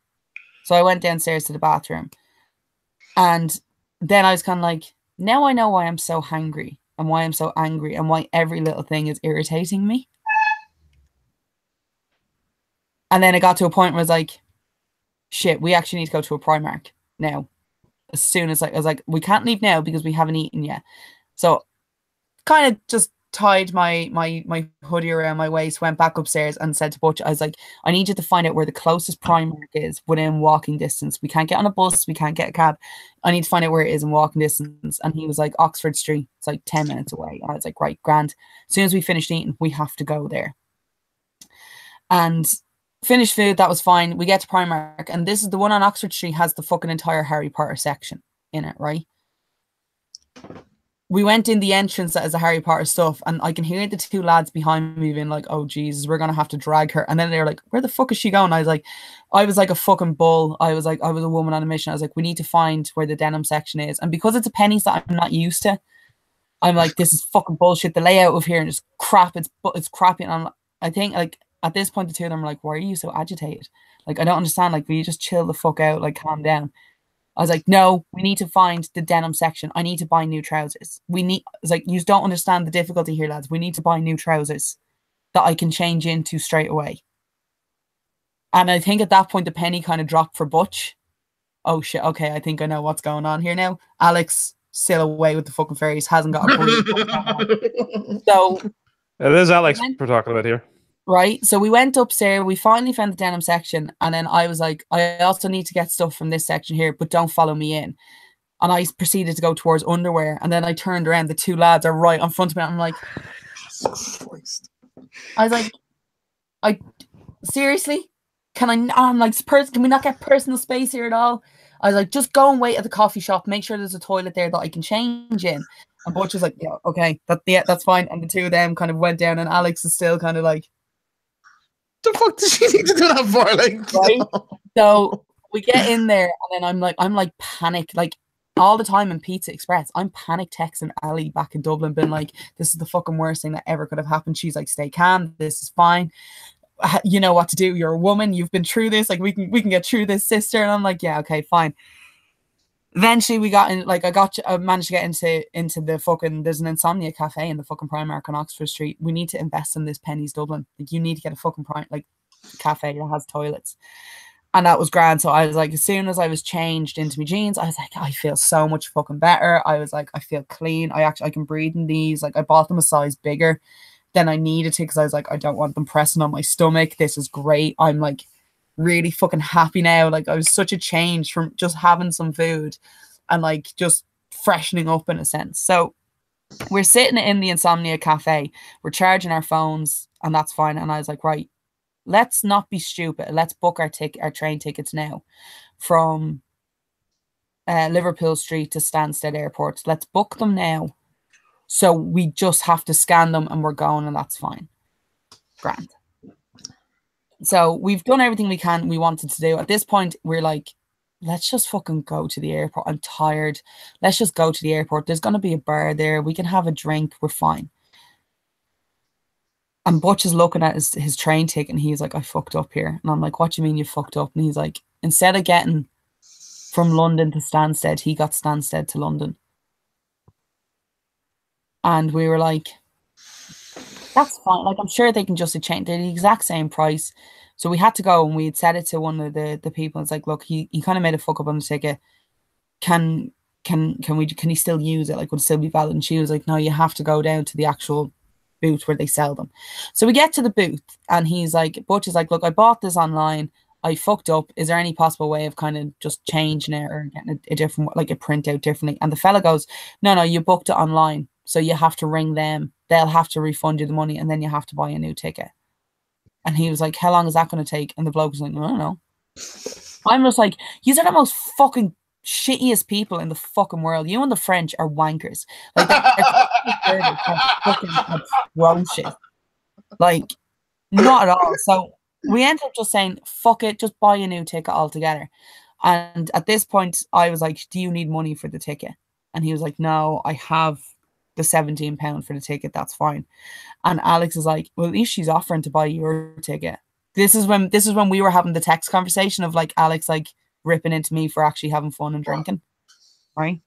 So I went downstairs to the bathroom, and then I was kind of like, now I know why I'm so hungry. And why I'm so angry and why every little thing is irritating me. And then it got to a point where I was like, shit, we actually need to go to a Primark now. As soon as I was like, we can't leave now because we haven't eaten yet. So kind of just tied my hoodie around my waist, went back upstairs and said to Butch, I was like, I need you to find out where the closest Primark is within walking distance. We can't get on a bus, we can't get a cab. I need to find out where it is in walking distance. And he was like, Oxford Street. It's like 10 minutes away. I was like, right, grand. As soon as we finished eating, we have to go there. And finished food, that was fine. We get to Primark, and this is the one on Oxford Street, has the fucking entire Harry Potter section in it, right? We went in the entrance that is the Harry Potter stuff, and I can hear the two lads behind me being like, oh Jesus, we're gonna have to drag her. And then they're like, where the fuck is she going? I was like a fucking bull. I was a woman on a mission. I was like, we need to find where the denim section is. And because it's a Pennies that I'm not used to, I'm like, this is fucking bullshit. The layout of here and just crap. It's crappy. And I think like at this point the two of them are like, why are you so agitated? Like, I don't understand. Like, will you just chill the fuck out? Like, calm down. I was like, no, we need to find the denim section. I need to buy new trousers. It's like, you don't understand the difficulty here, lads. We need to buy new trousers that I can change into straight away. And I think at that point, the penny kind of dropped for Butch. Oh shit, okay, I think I know what's going on here now. Alex, still away with the fucking fairies, hasn't got a clue. So it is Alex we're talking about here. Right, so we went upstairs, we finally found the denim section, and then I was like, I also need to get stuff from this section here, but don't follow me in. And I proceeded to go towards underwear, and then I turned around, the two lads are right in front of me, and I'm like, I was like, seriously? I'm like, can we not get personal space here at all? I was like, just go and wait at the coffee shop, make sure there's a toilet there that I can change in. And Butch was like, yeah, okay, that's fine. And the two of them kind of went down, and Alex is still kind of like, the fuck does she need to do that for? Like, right? So we get in there, and then I'm like panic, like all the time in Pizza Express. I'm panic texting Ali back in Dublin, being like, this is the fucking worst thing that ever could have happened. She's like, stay calm, this is fine. You know what to do. You're a woman. You've been through this. Like, we can get through this, sister. And I'm like, yeah, okay, fine. Eventually we got in, like, I managed to get into the fucking, there's an Insomnia cafe in the fucking Primark on Oxford Street. We need to invest in this Pennies Dublin. Like, you need to get a fucking cafe that has toilets. And that was grand. So I was like, as soon as I was changed into my jeans, I was like, I feel so much fucking better. I was like, I feel clean. I can breathe in these. Like, I bought them a size bigger than I needed to, because I was like, I don't want them pressing on my stomach. This is great. I'm like really fucking happy now. Like, I was such a change from just having some food and like just freshening up in a sense. So we're sitting in the Insomnia cafe, we're charging our phones, and that's fine. And I was like, right, let's not be stupid. Let's book our train tickets now from Liverpool Street to Stansted Airport. Let's book them now. So we just have to scan them and we're going, and that's fine. Grand. So we've done everything we wanted to do. At this point, we're like, let's just fucking go to the airport. I'm tired. Let's just go to the airport. There's going to be a bar there. We can have a drink. We're fine. And Butch is looking at his train ticket and he's like, I fucked up here. And I'm like, what do you mean you fucked up? And he's like, instead of getting from London to Stansted, he got Stansted to London. And we were like, that's fine. Like, I'm sure they can just change. They're the exact same price. So we had to go and we had said it to one of the people. It's like, look, he kind of made a fuck up on the ticket. Can he still use it? Like, would it still be valid? And she was like, no, you have to go down to the actual booth where they sell them. So we get to the booth and Butch is like, look, I bought this online. I fucked up. Is there any possible way of kind of just changing it or getting a different, like a printout differently? And the fella goes, no, you booked it online. So you have to ring them. They'll have to refund you the money and then you have to buy a new ticket. And he was like, how long is that going to take? And the bloke was like, I don't know. I'm just like, these are the most fucking shittiest people in the fucking world. You and the French are wankers. Like, they're fucking atrocious. Like, not at all. So we ended up just saying, fuck it, just buy a new ticket altogether. And at this point, I was like, do you need money for the ticket? And he was like, no, I have the £17 for the ticket. That's fine. And Alex is like, well, at least she's offering to buy your ticket. This is when we were having the text conversation of like Alex like ripping into me for actually having fun and drinking, right?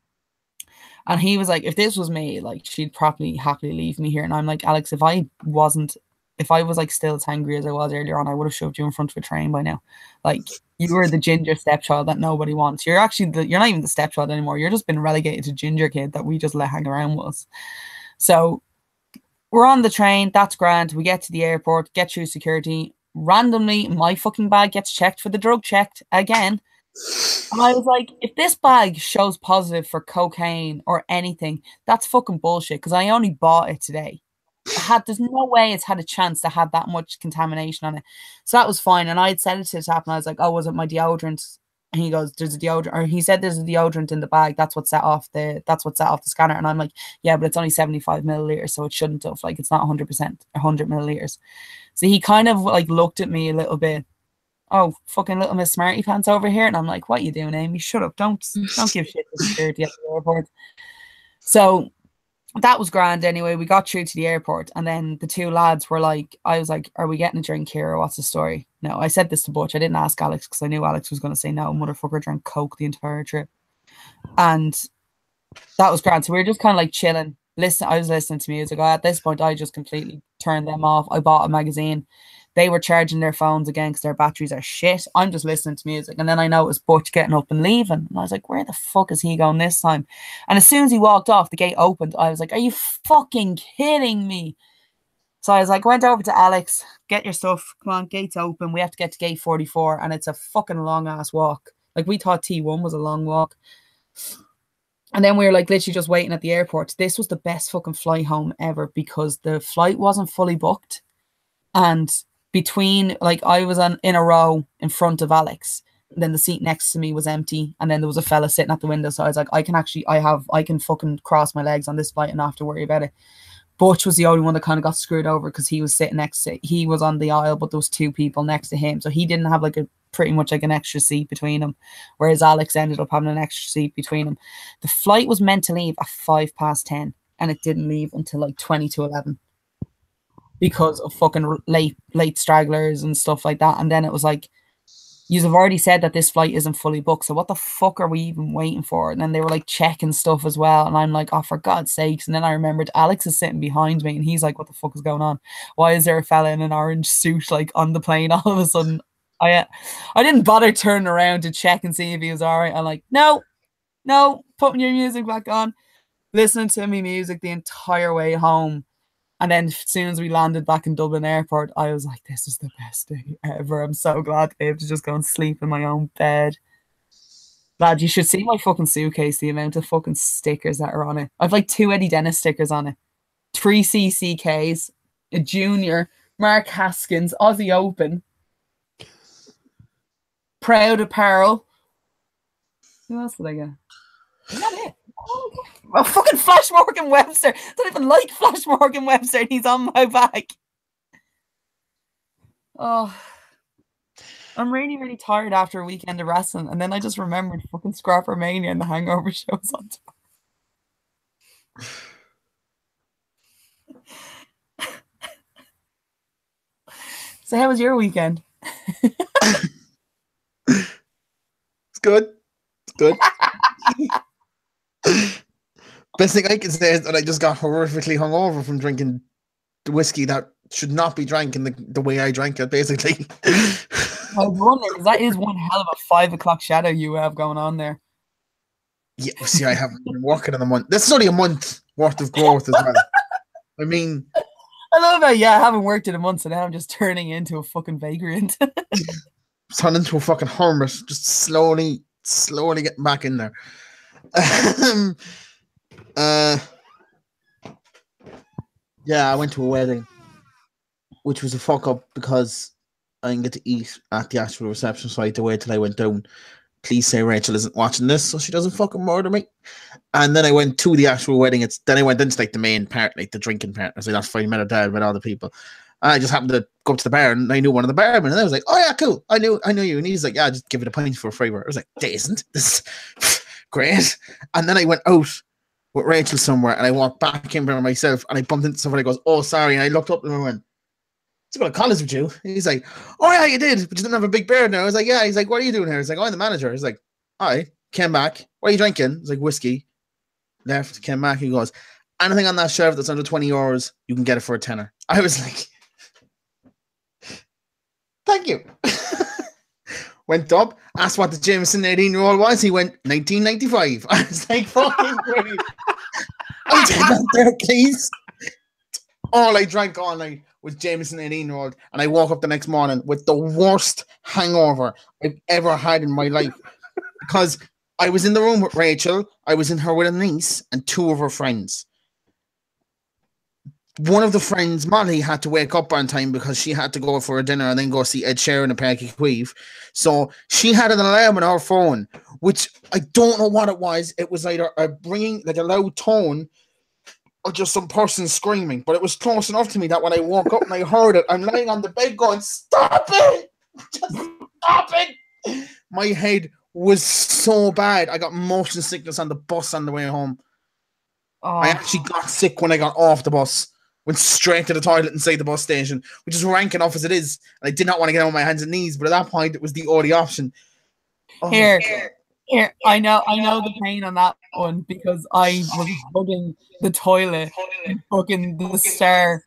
And he was like, if this was me, like she'd probably happily leave me here. And I'm like, Alex, if I was like still as angry as I was earlier on, I would have shoved you in front of a train by now. Like, you were the ginger stepchild that nobody wants. You're actually you're not even the stepchild anymore. You're just been relegated to ginger kid that we just let hang around with us. So we're on the train. That's grand. We get to the airport, get through security. Randomly, my fucking bag gets checked for the drug checked again. And I was like, if this bag shows positive for cocaine or anything, that's fucking bullshit because I only bought it today. There's no way it's had a chance to have that much contamination on it. So that was fine. And I had said it to tap and I was like, oh, was it my deodorant? And he goes, there's a deodorant, or he said there's a deodorant in the bag. That's what set off the scanner. And I'm like, yeah, but it's only 75 milliliters, so it shouldn't have. Like, it's not 100%, 100 milliliters. So he kind of like looked at me a little bit. Oh, fucking little Miss Smarty Pants over here. And I'm like, what are you doing, Amy? Shut up. Don't give shit to security at the airport. So that was grand anyway. We got through to the airport and then the two lads were like, I was like, are we getting a drink here or what's the story? No, I said this to Butch. I didn't ask Alex because I knew Alex was going to say no. Motherfucker drank Coke the entire trip. And that was grand. So we were just kind of like chilling. I was listening to music. At this point, I just completely turned them off. I bought a magazine. They were charging their phones again because their batteries are shit. I'm just listening to music. And then I noticed Butch getting up and leaving. And I was like, where the fuck is he going this time? And as soon as he walked off, the gate opened. I was like, are you fucking kidding me? So I was like, went over to Alex, get your stuff. Come on, gate's open. We have to get to gate 44. And it's a fucking long ass walk. Like, we thought T1 was a long walk. And then we were like literally just waiting at the airport. This was the best fucking flight home ever because the flight wasn't fully booked. And between, like, I was in a row in front of Alex. And then the seat next to me was empty. And then there was a fella sitting at the window. So I was like, I can fucking cross my legs on this flight and not have to worry about it. Butch was the only one that kind of got screwed over because he was sitting he was on the aisle, but there was two people next to him. So he didn't have like pretty much like an extra seat between them. Whereas Alex ended up having an extra seat between them. The flight was meant to leave at 10:05 and it didn't leave until like 20 to 11 because of fucking late stragglers and stuff like that. And then it was like, you've already said that this flight isn't fully booked, so what the fuck are we even waiting for? And then they were like checking stuff as well, and I'm like, oh, for God's sakes. And then I remembered Alex is sitting behind me and he's like, what the fuck is going on? Why is there a fella in an orange suit like on the plane all of a sudden? I didn't bother turning around to check and see if he was all right. I'm like, no, putting your music back on, listening to me music the entire way home. And then as soon as we landed back in Dublin airport, I was like, this is the best day ever. I'm so glad to be able to just go and sleep in my own bed. Lad, you should see my fucking suitcase, the amount of fucking stickers that are on it. I've like 2 Eddie Dennis stickers on it. 3 CCKs, a junior, Mark Haskins, Aussie Open, Proud Apparel. Who else did I get? Is that it? Oh, fucking Flash Morgan Webster. I don't even like Flash Morgan Webster, and he's on my back. Oh, I'm really, really tired after a weekend of wrestling, and then I just remembered fucking Scrapper Mania and the Hangover shows on top. So how was your weekend? It's good. It's good. Best thing I can say is that I just got horrifically hungover from drinking the whiskey that should not be drank in the way I drank it, basically. I was wondering, because that is one hell of a 5 o'clock shadow you have going on there. Yeah, see, I haven't been working in a month. This is only a month worth of growth as well. I mean, I love how, yeah, I haven't worked in a month, so now I'm just turning into a fucking vagrant. Turn into a fucking hermit, just slowly getting back in there. Yeah, I went to a wedding, which was a fuck up because I didn't get to eat at the actual reception, so I had to wait till I went down. Please say Rachel isn't watching this so she doesn't fucking murder me. And then I went to the actual wedding. Then I went into like the main part, like the drinking part. I was like, that's fine, met her dad, met all the people. And I just happened to go up to the bar and I knew one of the barmen, and I was like, oh yeah, cool. I knew you. And he's like, yeah, just give it a pint for a favour. I was like, decent. This is great. And then I went out with Rachel somewhere and I walked back in by myself and I bumped into somebody who goes, oh sorry. And I looked up and I went, "It's going to college with you." And he's like, "Oh yeah, you did, but you didn't have a big beard now." I was like, "Yeah." He's like, "What are you doing here?" He's like, "Oh, I'm the manager." He's like, "All right." Came back. "What are you drinking?" He's like, "Whiskey." Left. Came back. He goes, "Anything on that shelf that's under €20, you can get it for a tenner." I was like, "Thank you." Went up, asked what the Jameson 18-year-old was. He went, 1995. I was like, fucking great. I'll take that there, please. All I drank all night was Jameson 18-year-old, and I woke up the next morning with the worst hangover I've ever had in my life because I was in the room with Rachel. I was in her with a niece and 2 of her friends. One of the friends, Molly, had to wake up on time because she had to go for a dinner and then go see Ed Sheeran and Peggy Queeve. So she had an alarm on her phone, which I don't know what it was. It was either bringing like a loud tone or just some person screaming, but it was close enough to me that when I woke up and I heard it, I'm laying on the bed going, "Stop it! Just stop it!" My head was so bad. I got motion sickness on the bus on the way home. Oh. I actually got sick when I got off the bus. Went straight to the toilet inside the bus station, which is rank enough as it is. And I did not want to get on my hands and knees, but at that point, it was the only option. Oh, Here, I know the pain on that one because I was hugging the toilet and fucking the Star.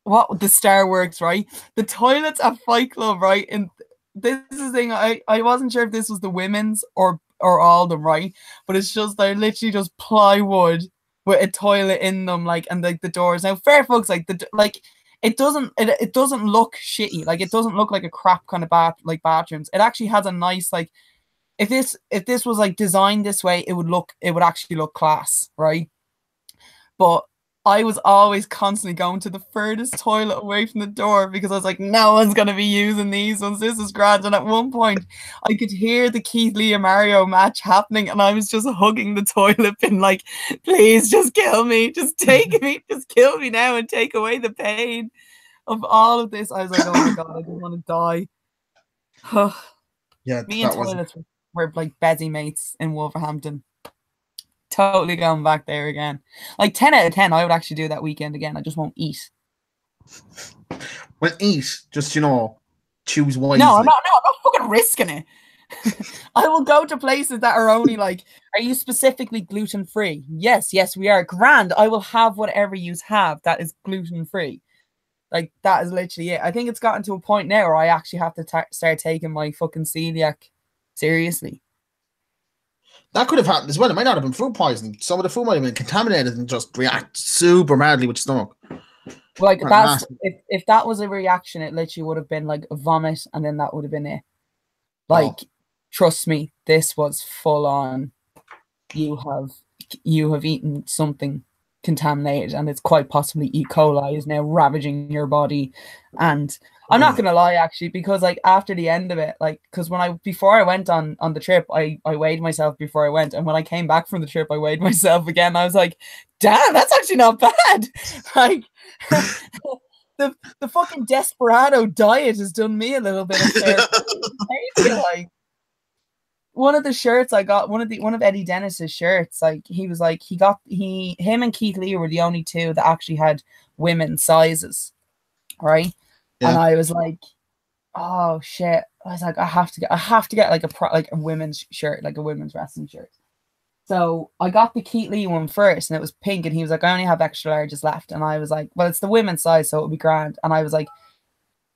What the Star Works, right? The toilets at Fight Club, right? And this is the thing, I wasn't sure if this was the women's or all of them, right? But it's just they're literally just plywood with a toilet in them, like, and like the doors. Now, fair folks, like it doesn't look shitty. Like it doesn't look like a crap kind of bathrooms. It actually has a nice like. If this was like designed this way, it would actually look class, right? But I was always constantly going to the furthest toilet away from the door because I was like, no one's gonna be using these ones. This is grand. And at one point, I could hear the Keith Lee Mario match happening, and I was just hugging the toilet, being like, please, just kill me, just take me, just kill me now, and take away the pain of all of this. I was like, oh my god, I just want to die. Yeah, me and toilets were like busy mates in Wolverhampton. Totally going back there again. Like 10 out of 10, I would actually do that weekend again. I just won't eat. Well, eat, just, choose wisely. No, I'm not fucking risking it. I will go to places that are only like, are you specifically gluten-free? Yes, we are. Grand. I will have whatever you have that is gluten-free. Like, that is literally it. I think it's gotten to a point now where I actually have to start taking my fucking celiac seriously. That could have happened as well. It might not have been food poisoning. Some of the food might have been contaminated and just react super madly with your stomach. Like that's if that was a reaction, it literally would have been like a vomit, and then that would have been it. Like, trust me, this was full on. You have eaten something contaminated, and it's quite possibly E. coli is now ravaging your body. And I'm not gonna lie, actually, because like after the end of it, like because before I went on the trip, I weighed myself before I went, and when I came back from the trip, I weighed myself again. I was like, damn, that's actually not bad. Like the fucking desperado diet has done me a little bit of therapy. Like one of the shirts I got, one of Eddie Dennis's shirts, like he was like him and Keith Lee were the only two that actually had women's sizes, right? Yeah. And I was like, oh shit! I was like, I have to get like a women's shirt, like a women's wrestling shirt. So I got the Keith Lee one first, and it was pink, and he was like, I only have extra larges left, and I was like, well, it's the women's size, so it'll be grand. And I was like,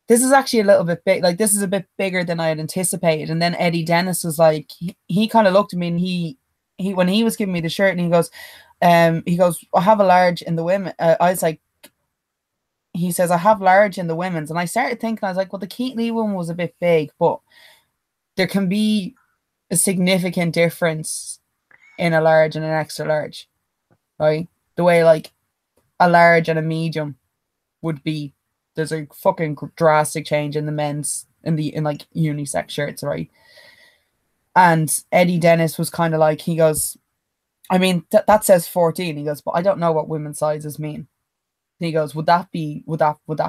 this is actually a little bit big, like this is a bit bigger than I had anticipated. And then Eddie Dennis was like, he kind of looked at me, and he when he was giving me the shirt, and he goes, I have a large in the women. I was like, he says, I have large in the women's, and I started thinking, I was like, well, the Keith Lee one was a bit big, but there can be a significant difference in a large and an extra large, right? The way like a large and a medium would be. There's a fucking drastic change in the men's in like unisex shirts, right? And Eddie Dennis was kind of like, he goes, I mean that says 14. He goes, but I don't know what women's sizes mean. He goes, would that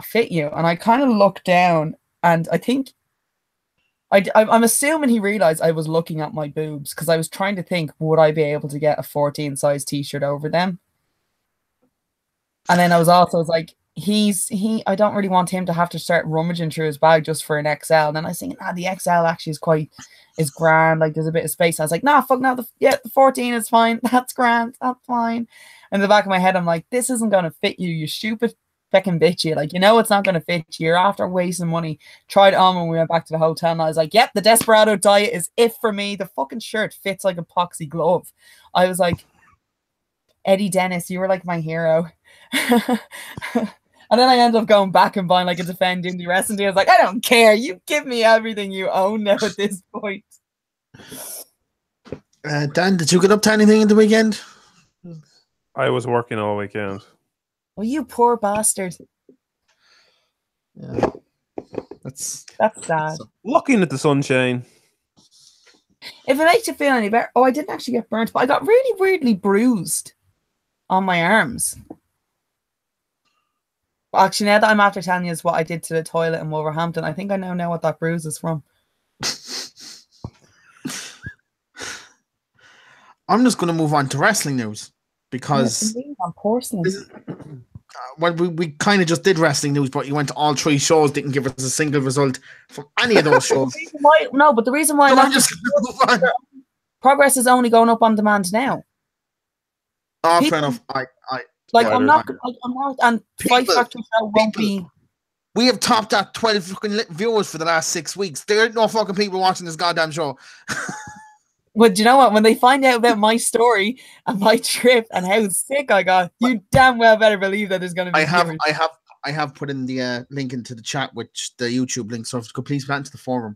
fit you? And I kind of looked down, and I think I'm assuming he realized I was looking at my boobs, because I was trying to think, would I be able to get a 14 size t-shirt over them? And then I was like, I don't really want him to have to start rummaging through his bag just for an XL. And then I was thinking, the XL actually is grand. Like there's a bit of space. I was like, fuck no, the 14 is fine. That's grand. That's fine. In the back of my head, I'm like, this isn't going to fit you stupid fucking bitch. You like, it's not going to fit you. You're after wasting money. Tried it on when we went back to the hotel, and I was like, yep, the Desperado diet is it for me. The fucking shirt fits like a epoxy glove. I was like, Eddie Dennis, you were like my hero. And then I ended up going back and buying like a Defend Indie Wrestling deal. I was like, I don't care. You give me everything you own now at this point. Dan, did you get up to anything in the weekend? I was working all weekend. Well, you poor bastard. Yeah. That's sad. Looking at the sunshine. If it makes you feel any better. Oh, I didn't actually get burnt, but I got really weirdly bruised on my arms. Actually, now that I'm after telling you what I did to the toilet in Wolverhampton, I think I now know what that bruise is from. I'm just going to move on to wrestling news, because on porcelain. Well, we kind of just did wrestling news, but you went to all 3 shows, didn't give us a single result from any of those shows. But the reason why I'm just Progress is only going up on demand now. Oh, fair enough. I'm not, and Fight Factory show won't be. We have topped that 12 fucking viewers for the last 6 weeks. There ain't no fucking people watching this goddamn show. But do you know what? When they find out about my story and my trip and how sick I got, you damn well better believe that there's going to be. I have put in the link into the chat, which the YouTube link. So if you could please put into the forum,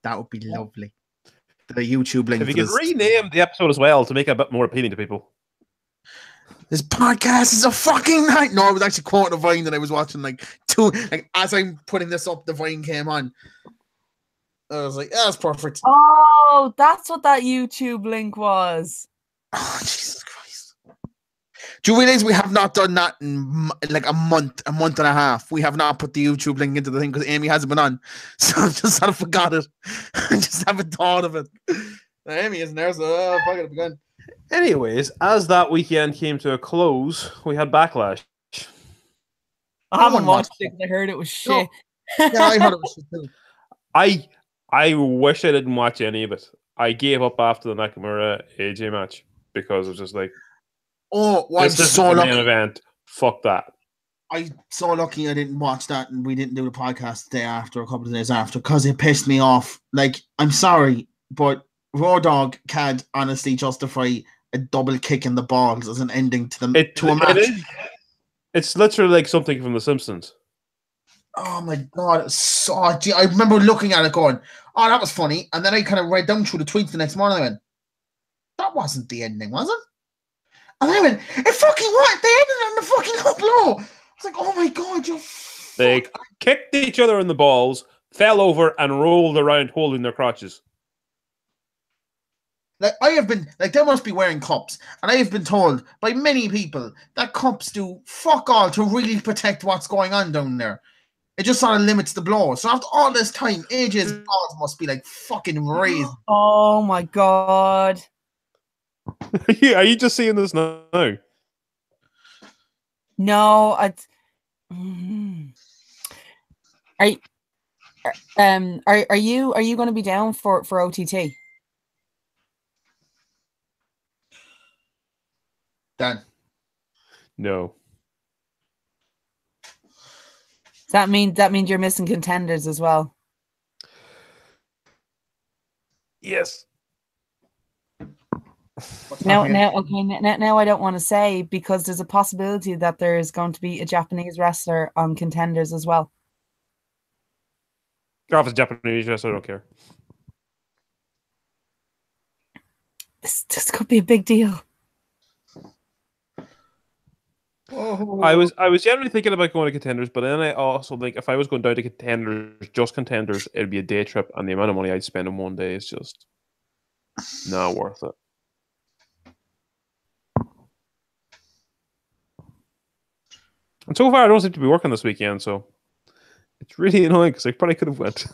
that would be lovely. The YouTube link. If you could rename the episode as well to make it a bit more appealing to people. This podcast is a fucking night. No, I was actually quoting a Vine that I was watching as I'm putting this up, the Vine came on. I was like, that's perfect. Oh, that's what that YouTube link was. Oh, Jesus Christ. Do you realize we have not done that in like a month and a half? We have not put the YouTube link into the thing because Amy hasn't been on. So I've just sort of forgot it. I just haven't thought of it. Amy isn't there, so fuck it, again. Anyways, as that weekend came to a close, we had Backlash. I haven't watched it because I heard it was shit. No. Yeah, I heard it was shit too. I wish I didn't watch any of it. I gave up after the Nakamura AJ match because it was just like, oh, well, this is the main event. Fuck that. I'm so lucky I didn't watch that and we didn't do the podcast the day after, a couple of days after, because it pissed me off. Like, I'm sorry, but Raw Dog can't honestly justify a double kick in the balls as an ending to a match. It's literally like something from The Simpsons. Oh my god, I remember looking at it going, oh, that was funny. And then I kind of read down through the tweets the next morning and I went, that wasn't the ending, was it? And I went, it fucking what? They ended on the fucking up low. I was like, oh my God, you They kicked each other in the balls, fell over, and rolled around holding their crotches. Like, I have been, like, they must be wearing cups. And I have been told by many people that cups do fuck all to really protect what's going on down there. It just sort of limits the blow. So after all this time, AJ's balls must be like fucking raised. Oh my God. Are you just seeing this now? No, are you going to be down for OTT? Dan. No. Does that means you're missing Contenders as well? Yes. Now I don't want to say, because there's a possibility that there is going to be a Japanese wrestler on Contenders as well. Oh, if it's Japanese wrestler, I don't care. This could be a big deal. Oh. I was generally thinking about going to Contenders, but then I also think if I was going down to Contenders, just Contenders, it'd be a day trip, and the amount of money I'd spend in one day is just not worth it. And so far, I don't seem to be working this weekend, so it's really annoying because I probably could have went.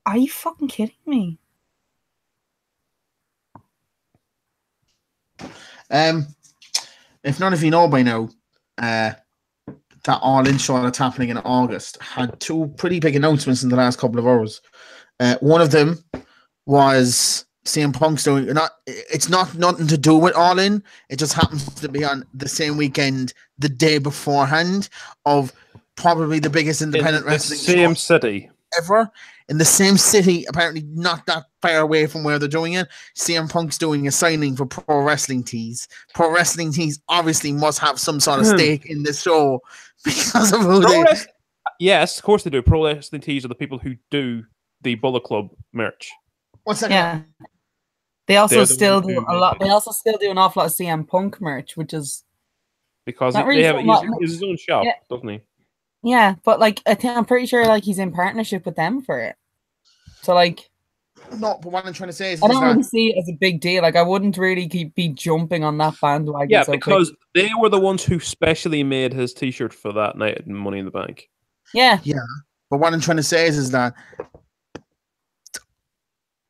Are you fucking kidding me? If none of you know by now, that All In show that's happening in August had two pretty big announcements in the last couple of hours. One of them was CM Punk's doing it's not nothing to do with All In. It just happens to be on the same weekend, the day beforehand, of probably the biggest independent wrestling same city ever. In the same city, apparently not that far away from where they're doing it. CM Punk's doing a signing for Pro Wrestling Tees. Pro Wrestling Tees obviously must have some sort of stake in this show because of who Yes, of course they do. Pro Wrestling Tees are the people who do the Bullet Club merch. What's that? Yeah. They also still do a lot. They also still do an awful lot of CM Punk merch, which is because he has his own shop, doesn't he? Yeah, but like I'm pretty sure like he's in partnership with them for it. So like, no, but what I'm trying to say is I don't really see it as a big deal. Like I wouldn't really be jumping on that bandwagon. Yeah, because they were the ones who specially made his T-shirt for that night at Money in the Bank. Yeah, yeah. But what I'm trying to say is that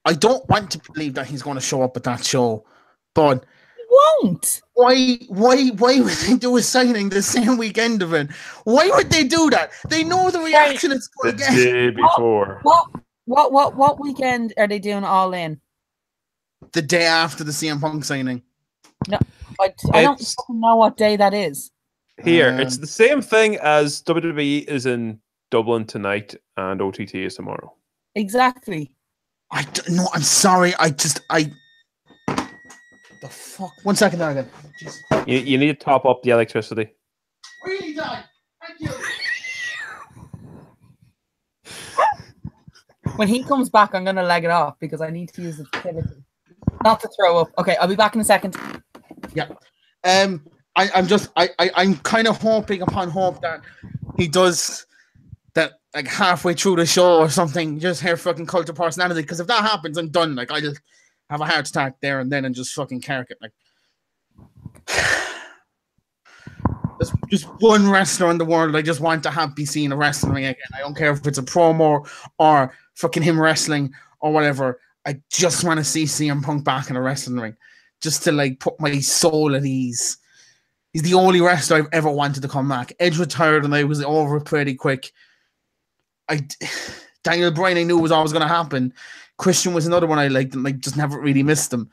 I don't want to believe that he's going to show up at that show, but won't. Why would they do a signing the same weekend of it? Why would they do that? They know the reaction it's going to get. The day before. What weekend are they doing All In? The day after the CM Punk signing. No, I don't know what day that is. Here, it's the same thing as WWE is in Dublin tonight and OTT is tomorrow. Exactly. No, I'm sorry. The fuck? 1 second there again. You need to top up the electricity. Really, Dad? Thank you. When he comes back, I'm going to leg it off because I need to use the facility. Not to throw up. Okay, I'll be back in a second. Yeah. I'm kind of hoping upon hope that he does that like halfway through the show or something, just hear fucking Cult of Personality, because if that happens, I'm done. Like I just have a heart attack there and then and just fucking cark it. Like there's just one wrestler in the world I just want to be seen a wrestling ring again. I don't care if it's a promo or fucking him wrestling or whatever. I just want to see CM Punk back in a wrestling ring, just to like put my soul at ease. He's the only wrestler I've ever wanted to come back. Edge retired and I was over pretty quick. Daniel Bryan I knew was always going to happen. Christian was another one I liked and like just never really missed him.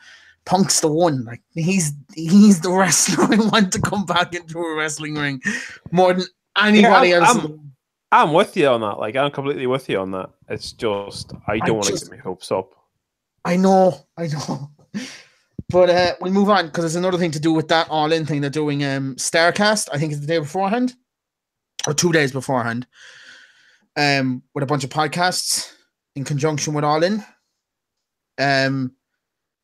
Punk's the one. Like he's the wrestler I want to come back into a wrestling ring more than anybody else. I'm with you on that. Like I'm completely with you on that. It's just I don't want to get my hopes up. I know. But we'll move on because there's another thing to do with that All-In thing. They're doing Starcast. I think it's the day beforehand or 2 days beforehand. With a bunch of podcasts in conjunction with All In.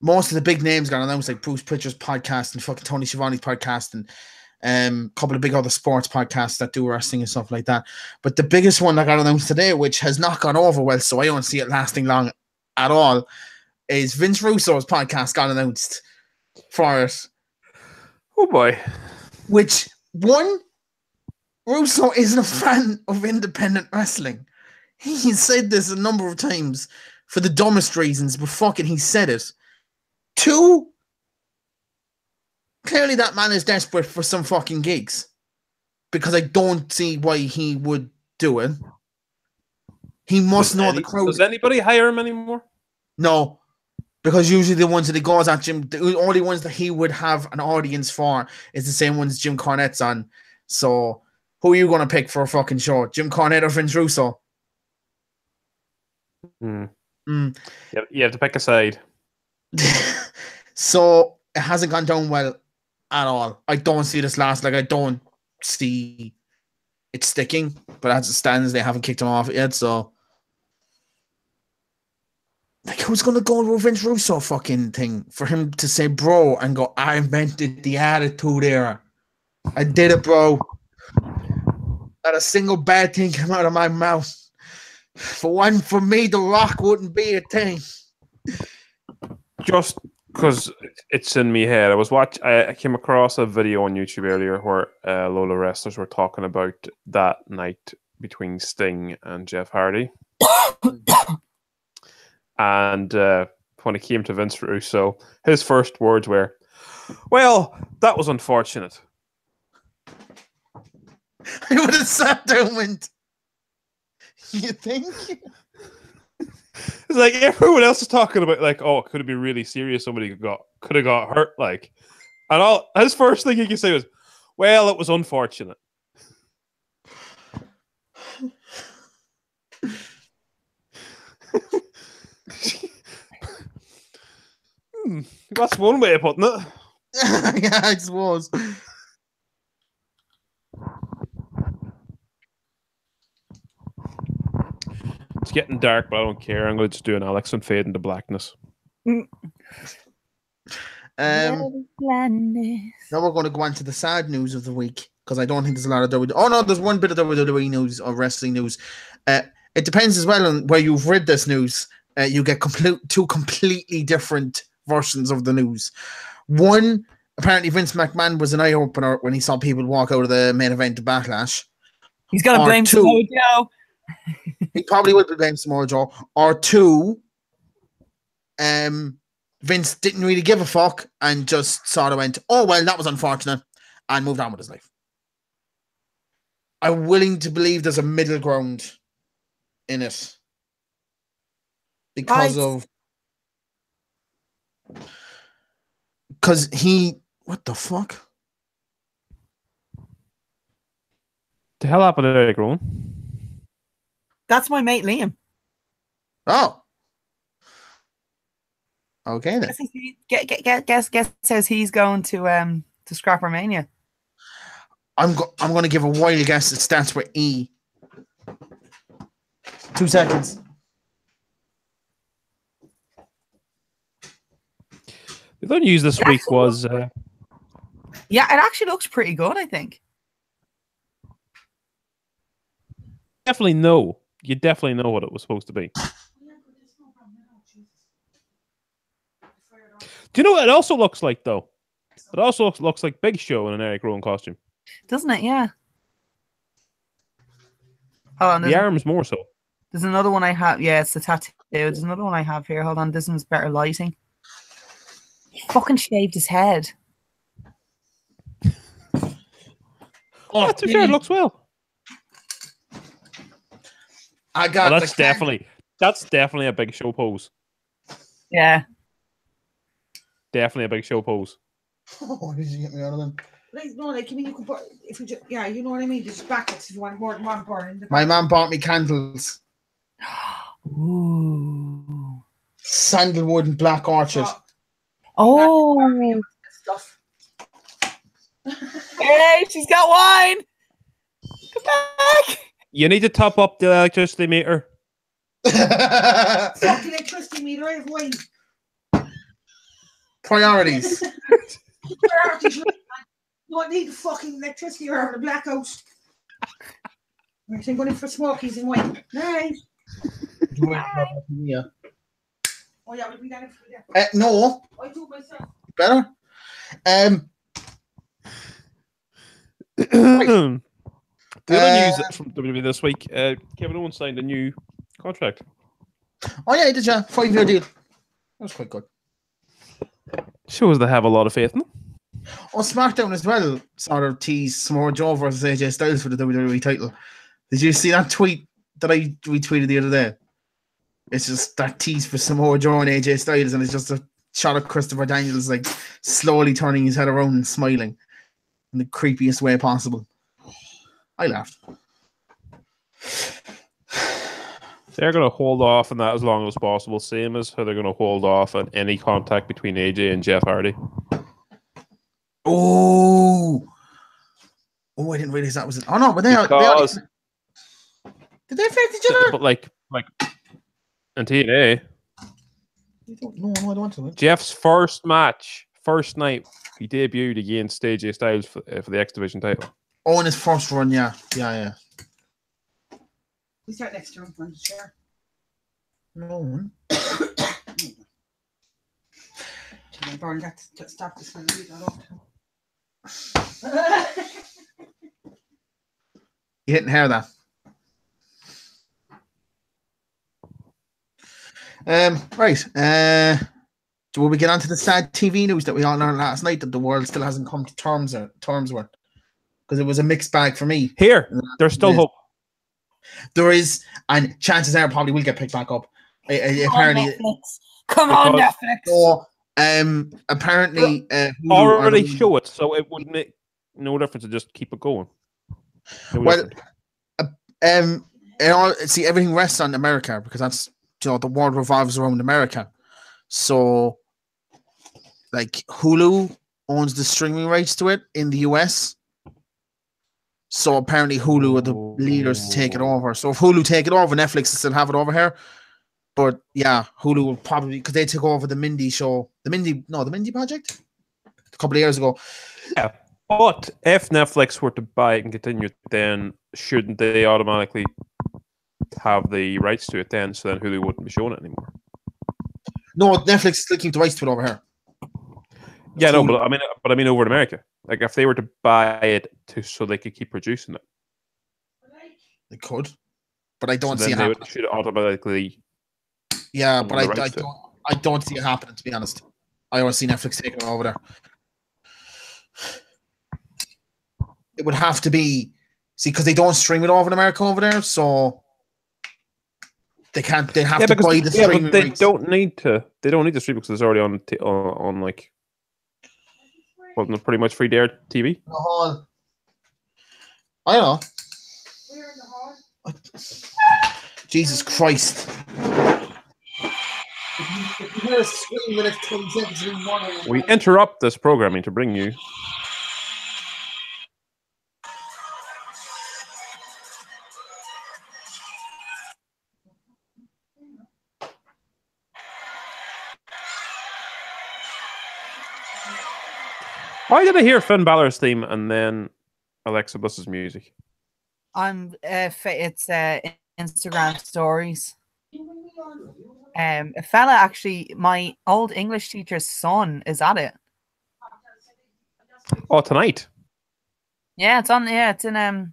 most of the big names got announced, like Bruce Pritchard's podcast and fucking Tony Schiavone's podcast and a couple of big other sports podcasts that do wrestling and stuff like that. But the biggest one that got announced today, which has not gone over well, so I don't see it lasting long at all, is Vince Russo's podcast got announced for it. Oh boy. Which, one, Russo isn't a fan of independent wrestling. He said this a number of times for the dumbest reasons, but fucking he said it. Two, clearly that man is desperate for some fucking gigs, because I don't see why he would do it. He must know the crowd. Does anybody hire him anymore? No, because usually the ones that he goes at, Jim, the only ones that he would have an audience for is the same ones Jim Cornette's on. So who are you going to pick for a fucking show? Jim Cornette or Vince Russo? You have to pick a side. So it hasn't gone down well at all. I don't see this last. Like, I don't see it sticking. But as it stands, they haven't kicked him off yet. So, like, who's gonna go to a Vince Russo fucking thing for him to say bro and go, I invented the attitude era. I did it, bro. Not a single bad thing came out of my mouth. For me, The Rock wouldn't be a thing. Just because it's in me head, I came across a video on YouTube earlier where a load of wrestlers were talking about that night between Sting and Jeff Hardy. And when it came to Vince Russo, his first words were, well, that was unfortunate. I would have sat down and went, you think? It's like everyone else is talking about, like, oh, could it be really serious? Somebody could have got hurt, like, and all. His first thing he could say was, "Well, it was unfortunate." That's one way of putting it. Yeah, I suppose. It's getting dark, but I don't care. I'm going to just do an Alex and fade into blackness. Now we're going to go on to the sad news of the week, because I don't think there's a lot of WWE. Oh no, there's one bit of WWE news or wrestling news. It depends as well on where you've read this news. You get two completely different versions of the news. One, apparently Vince McMahon was an eye opener when he saw people walk out of the main event of Backlash. He's going to blame Samoa Joe. He probably would blame Samoa Joe. Or two, Vince didn't really give a fuck and just sort of went, oh, well, that was unfortunate, and moved on with his life. I'm willing to believe there's a middle ground in it. Because what the fuck? The hell happened to Eric Rowan? That's my mate Liam. Oh. Okay then. Guess says he's going to Scrapper Mania. I'm going to give a wild guess. It starts with E. 2 seconds. The other news this week was... yeah, it actually looks pretty good, I think. Definitely know. You definitely know what it was supposed to be. Do you know what it also looks like, though? It also looks like Big Show in an Eric Rowan costume. Doesn't it? Yeah. Hold on. The arms more so. There's another one I have. Yeah, it's the tattoo. There's another one I have here. Hold on. This one's better lighting. He fucking shaved his head. Oh, to be fair, it looks well. That's definitely a Big Show pose. Yeah. Definitely a Big Show pose. Oh, why did you get me out of them? No, like, I mean, you can put, if you just, yeah, you know what I mean? Just backwards if you want more than one burn. My mum bought me candles. Ooh. Sandalwood and Black Orchard. Oh. Stuff. Hey, she's got wine. Come back. You need to top up the electricity meter. Fuck the electricity meter, I have wine. Priorities. Priorities. You don't need the fucking electricity or the blackout. Right, I'm going in for smokies and wine. Night. Yeah. Oh yeah, we'll be down for you. No. I do it myself. Better. The other news from WWE this week, Kevin Owens signed a new contract. Oh yeah, he did, yeah. 5-year deal. That was quite good. Shows they have a lot of faith in them. Oh, SmackDown as well sort of teased Samoa Joe versus AJ Styles for the WWE title. Did you see that tweet that I retweeted the other day? It's just that tease for Samoa Joe and AJ Styles, and it's just a shot of Christopher Daniels like slowly turning his head around and smiling in the creepiest way possible. I laughed. They're going to hold off on that as long as possible, same as how they're going to hold off on any contact between AJ and Jeff Hardy. Oh, I didn't realize that was it. Oh no, but they did they affect each other? But like in TNA, no, I don't want to. Jeff's first night, he debuted against AJ Styles for the X Division title. Oh, in his first run, yeah. We start next to him on the chair. No one. Burn that. Stop this one. You didn't hear that. Right. Will we get on to the sad TV news that we all learned last night that the world still hasn't come to terms with? Because it was a mixed bag for me. Here, there's still hope. There is, and chances are probably will get picked back up. Apparently, come on, Netflix. So, apparently, already show it, so it would make no difference to just keep it going. See, everything rests on America because that's the world revolves around America. So, like Hulu owns the streaming rights to it in the US. So apparently Hulu are the leaders to take it over. So if Hulu take it over, Netflix will still have it over here. But yeah, Hulu will probably, because they took over the Mindy show. The Mindy Project? A couple of years ago. Yeah. But if Netflix were to buy it and continue, then shouldn't they automatically have the rights to it then? So then Hulu wouldn't be showing it anymore. No, Netflix is looking to rights to it over here. Yeah, no, but I mean over in America. Like if they were to buy it so they could keep producing it. They could. But I don't see it happening. Should automatically. Yeah, but I don't see it happening, to be honest. I always see Netflix taking it over there. It would have to be, because they don't stream it over in America over there, so they have to buy the streaming but they rights. don't need to. They don't need to stream because it's already on like, wasn't it pretty much free to air TV? In the hall. I don't know. We're in the hall. Jesus Christ. We interrupt this programming to bring you. Why did I hear Finn Balor's theme and then Alexa Bliss's music? It's Instagram stories. A fella, actually, my old English teacher's son is at it. Oh, tonight? Yeah, it's on. Yeah, it's in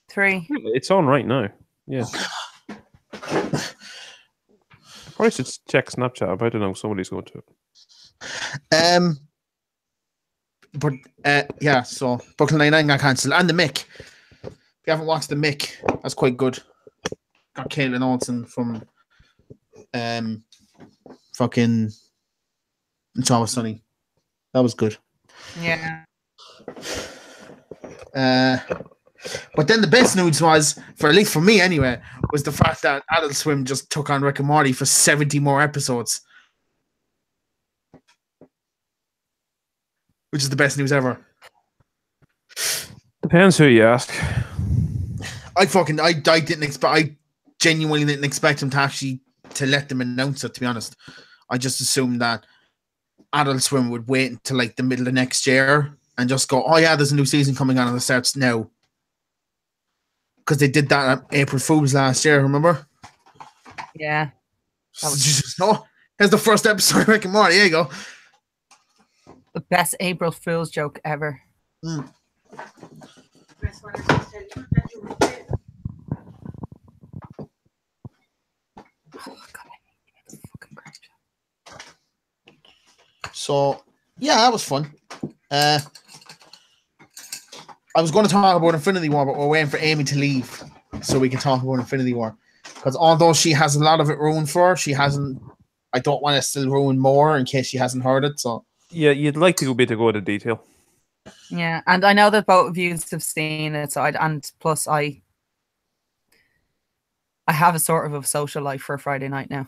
3. It's on right now. Yeah. Probably should check Snapchat. I don't know. Somebody's going to it. But yeah, so Brooklyn Nine-Nine got cancelled. And the Mick. If you haven't watched the Mick, that's quite good. Got Caitlin Olsen from fucking It's Always Sunny. That was good. Yeah. But then the best news was, at least for me anyway, was the fact that Adult Swim just took on Rick and Morty for 70 more episodes. Which is the best news ever. Depends who you ask. I didn't expect. I genuinely didn't expect him to let them announce it. To be honest, I just assumed that Adult Swim would wait until like the middle of next year and just go, oh yeah, there's a new season coming on and it starts now. Because they did that on April Fools last year, remember? Yeah. Oh, here's the first episode of Rick and Morty. There you go. The best April Fool's joke ever. Mm. So, yeah, that was fun. I was going to talk about Infinity War, but we're waiting for Amy to leave so we can talk about Infinity War. Because although she has a lot of it ruined for her, she hasn't. I don't want to still ruin more in case she hasn't heard it. So yeah, you'd like to go into detail. Yeah, and I know that both of you have seen it. So plus I have a sort of a social life for a Friday night now.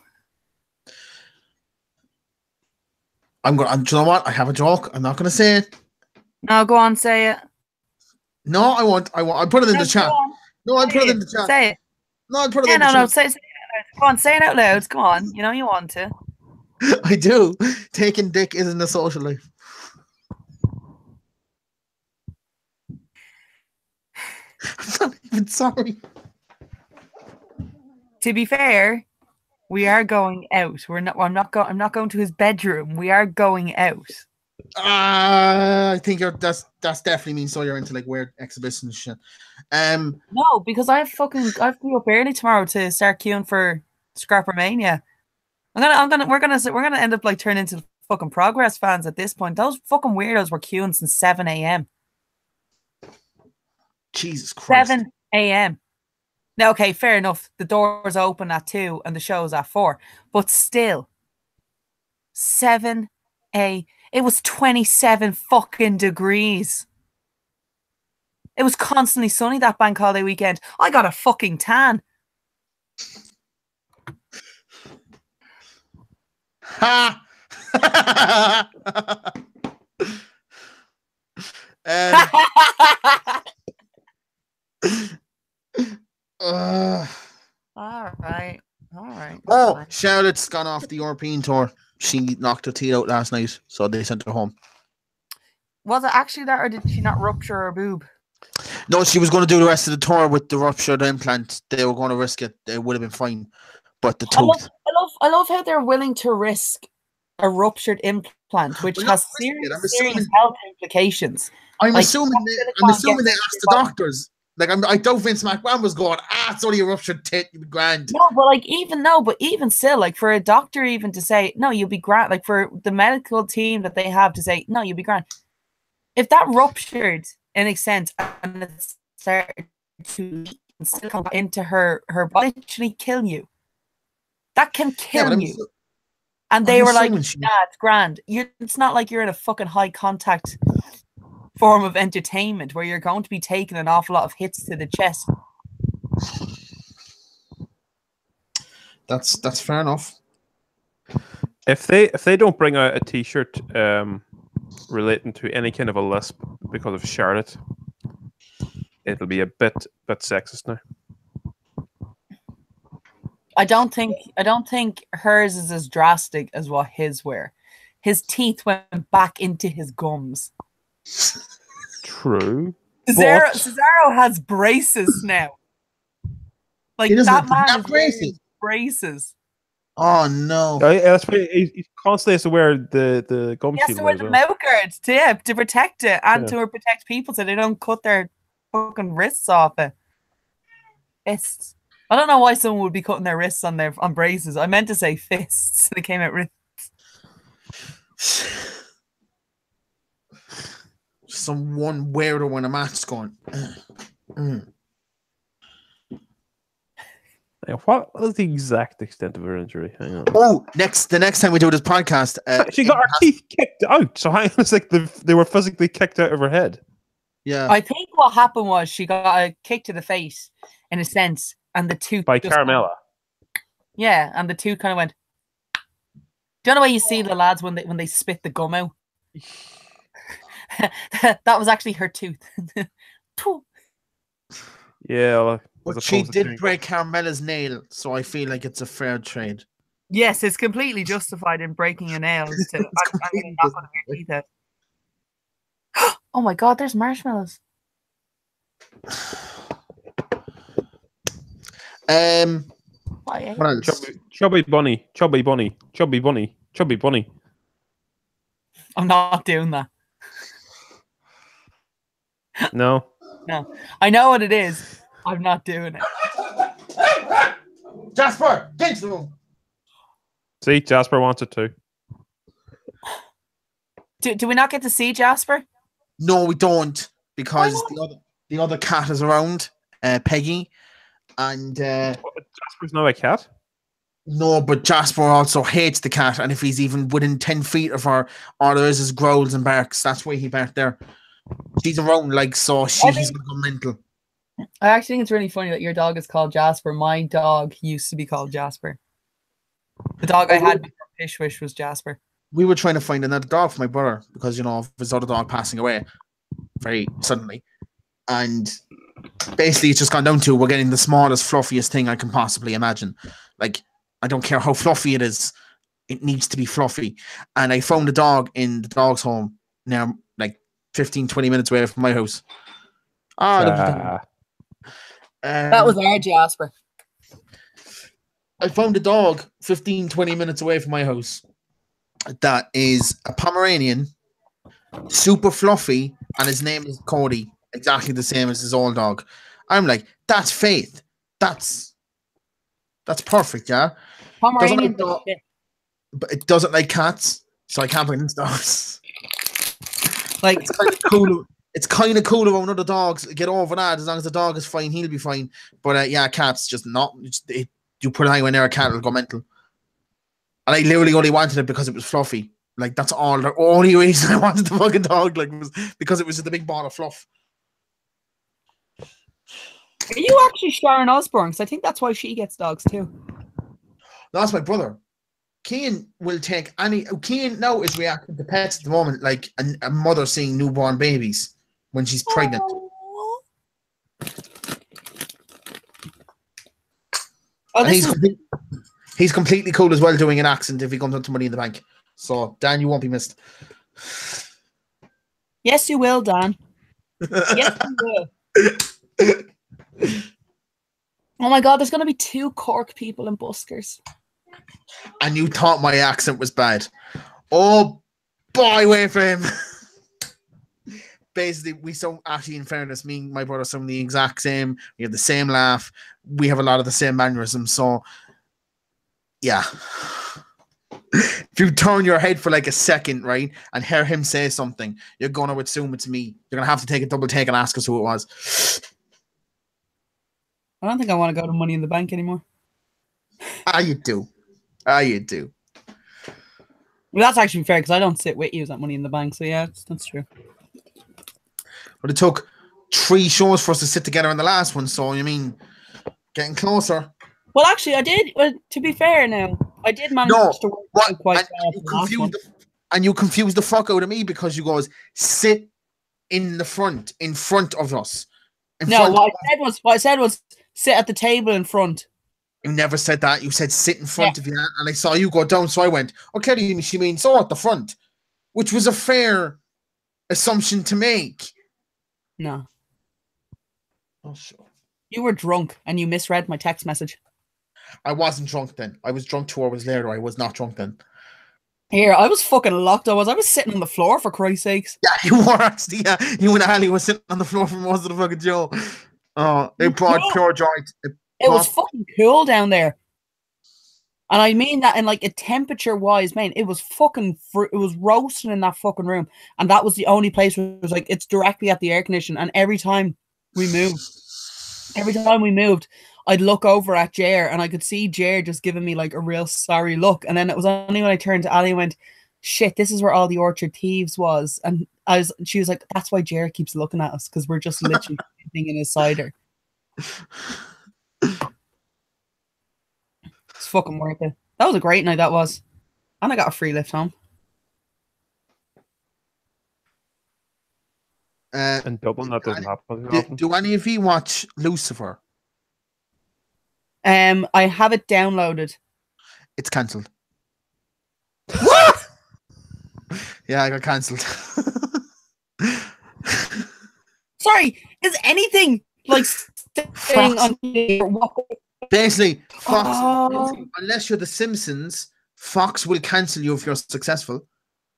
do you know what? I have a joke. I'm not going to say it. No, go on, say it. No, I won't. I put it in the chat. No, I put it in the chat. Say it. No, I put it in the chat. No, say it. Go on, say it out loud. Come on. You know you want to. I do. Taking dick isn't a social life. I'm not even sorry. To be fair, we are going out. I'm not going to his bedroom. We are going out. I think that's definitely means so you're into like weird exhibition shit. No, because I have to be up early tomorrow to start queuing for Scrappermania. We're gonna end up like turning into fucking Progress fans at this point. Those fucking weirdos were queuing since 7 a.m. Jesus Christ. 7 a.m. Now, okay, fair enough. The doors open at 2 and the show's at 4. But still, 7 a.m. It was 27 fucking degrees. It was constantly sunny that bank holiday weekend. I got a fucking tan. Ha! All right. Oh, Charlotte's gone off the European tour. She knocked her teeth out last night, so they sent her home. Was it actually that, or did she not rupture her boob? No, she was going to do the rest of the tour with the ruptured implant. They were going to risk it. It would have been fine. But the tooth. I love how they're willing to risk a ruptured implant, which has serious health implications. I'm assuming they asked the doctors. Like I doubt Vince McMahon was going, it's only a ruptured tit, you'll be grand. No, but even still, like for a doctor even to say, no, you'll be grand, like for the medical team that they have to say, no, you'll be grand. If that ruptured in a sense and it started to still come into her body, literally kill you. That can kill you. And they were like, it's grand. It's not like you're in a fucking high contact form of entertainment where you're going to be taking an awful lot of hits to the chest. That's fair enough. If they don't bring out a T-shirt relating to any kind of a lisp because of Charlotte, it'll be a bit sexist now. I don't think hers is as drastic as what his were. His teeth went back into his gums. True. Cesaro has braces now. Like that man has braces. Oh no! That's why he constantly has to wear the gum shield. He has to wear the mouth guards to protect it and to protect people so they don't cut their fucking wrists off it. I don't know why someone would be cutting their wrists on braces. I meant to say fists. They came out wrists. One weirdo when a match going. What is the exact extent of her injury? Hang on. Oh, the next time we do this podcast, she got her teeth kicked out. So it's like they were physically kicked out of her head. Yeah, I think what happened was she got a kick to the face, in a sense, and the tooth by Carmella. Yeah, and the tooth kind of went. Do you know the way you see the lads when they spit the gum out? That was actually her tooth. Yeah, but she did break Carmella's nail, so I feel like it's a fair trade. Yes, it's completely justified in breaking your nails. I'm going to knock one of your teeth out. Oh my god, there's marshmallows. What else? Chubby bunny. I'm not doing that. No. No. I know what it is. I'm not doing it. Jasper, get into the room. See, Jasper wants it too. Do we not get to see Jasper? No, we don't, because the other cat is around, Peggy, and Jasper's not a cat. No, but Jasper also hates the cat, and if he's even within 10 feet of her, all there is growls and barks. That's why he barked there. She's around, like, so he's going to go mental. I actually think it's really funny that your dog is called Jasper. My dog used to be called Jasper. The dog I had before Pishwish was Jasper. We were trying to find another dog for my brother because, of his other dog passing away very suddenly. And basically, it's just gone down to we're getting the smallest, fluffiest thing I can possibly imagine. Like, I don't care how fluffy it is. It needs to be fluffy. And I found a dog in the dog's home now, like 15, 20 minutes away from my house. That was our Jasper. I found a dog 15, 20 minutes away from my house that is a Pomeranian, super fluffy, and his name is Cody, exactly the same as his old dog. I'm like, that's Faith. That's perfect, yeah? Pomeranian, but it doesn't like cats, so I can't bring in dogs. Like, it's kind of cool. It's kind of cool when other dogs get over that. As long as the dog is fine, he'll be fine. But yeah, cats just not. You put an eye when they're a cat, it'll go mental. And I literally only wanted it because it was fluffy. Like, that's all. The only reason I wanted the fucking dog, like, was because it was the big ball of fluff. Are you actually Sharon Osbourne? Because I think that's why she gets dogs too. No, that's my brother. Cian will take any. Cian now is reacting to pets at the moment, like a mother seeing newborn babies when she's pregnant. He's completely cool as well doing an accent if he comes onto Money in the Bank. So, Dan, you won't be missed. Yes, you will, Dan. Yes, you will. Oh my god, there's going to be 2 Cork people in buskers. And you thought my accent was bad. Oh, boy, wait for him. Basically, we so actually, in fairness, me and my brother sound the exact same. We have the same laugh. We have a lot of the same mannerisms. So, yeah. If you turn your head for like a second, right, and hear him say something, you're going to assume it's me. You're going to have to take a double take and ask us who it was. I don't think I want to go to Money in the Bank anymore. You do. You do. Well, that's actually fair because I don't sit with you at Money in the Bank. So, yeah, that's true. But it took 3 shows for us to sit together in the last one. So, you mean, getting closer. Well, actually, I did. Well, to be fair now, I did manage to work quite well. And you confused the fuck out of me because you goes, sit in front of us. What I said was sit at the table in front. You never said that. You said sit in front of you, and I saw you go down, so I went, okay, she means so at the front, which was a fair assumption to make. No. Oh, sure. You were drunk, and you misread my text message. I wasn't drunk then. I was drunk 2 hours later. I was not drunk then. Here, I was fucking locked. I was sitting on the floor, for Christ's sakes. Yeah, you were actually. Yeah, you and Ali were sitting on the floor for most of the fucking show. Oh, it brought pure joy. It was fucking cool down there. And I mean that in like a temperature-wise, man. It was fucking... it was roasting in that fucking room. And that was the only place where it was like, it's directly at the air condition. And every time we moved, I'd look over at Jer and I could see Jer just giving me like a real sorry look. And then it was only when I turned to Ali and went, shit, this is where all the Orchard Thieves was. And she was like, that's why Jer keeps looking at us, because we're just literally sitting in his cider. It's fucking worth it. That was a great night, that was. And I got a free lift home. In Dublin, that doesn't happen. Do any of you watch Lucifer? I have it downloaded. It's cancelled. What? Yeah, I got cancelled. Sorry, is anything like staying on basically Fox? Unless you're The Simpsons, Fox will cancel you if you're successful.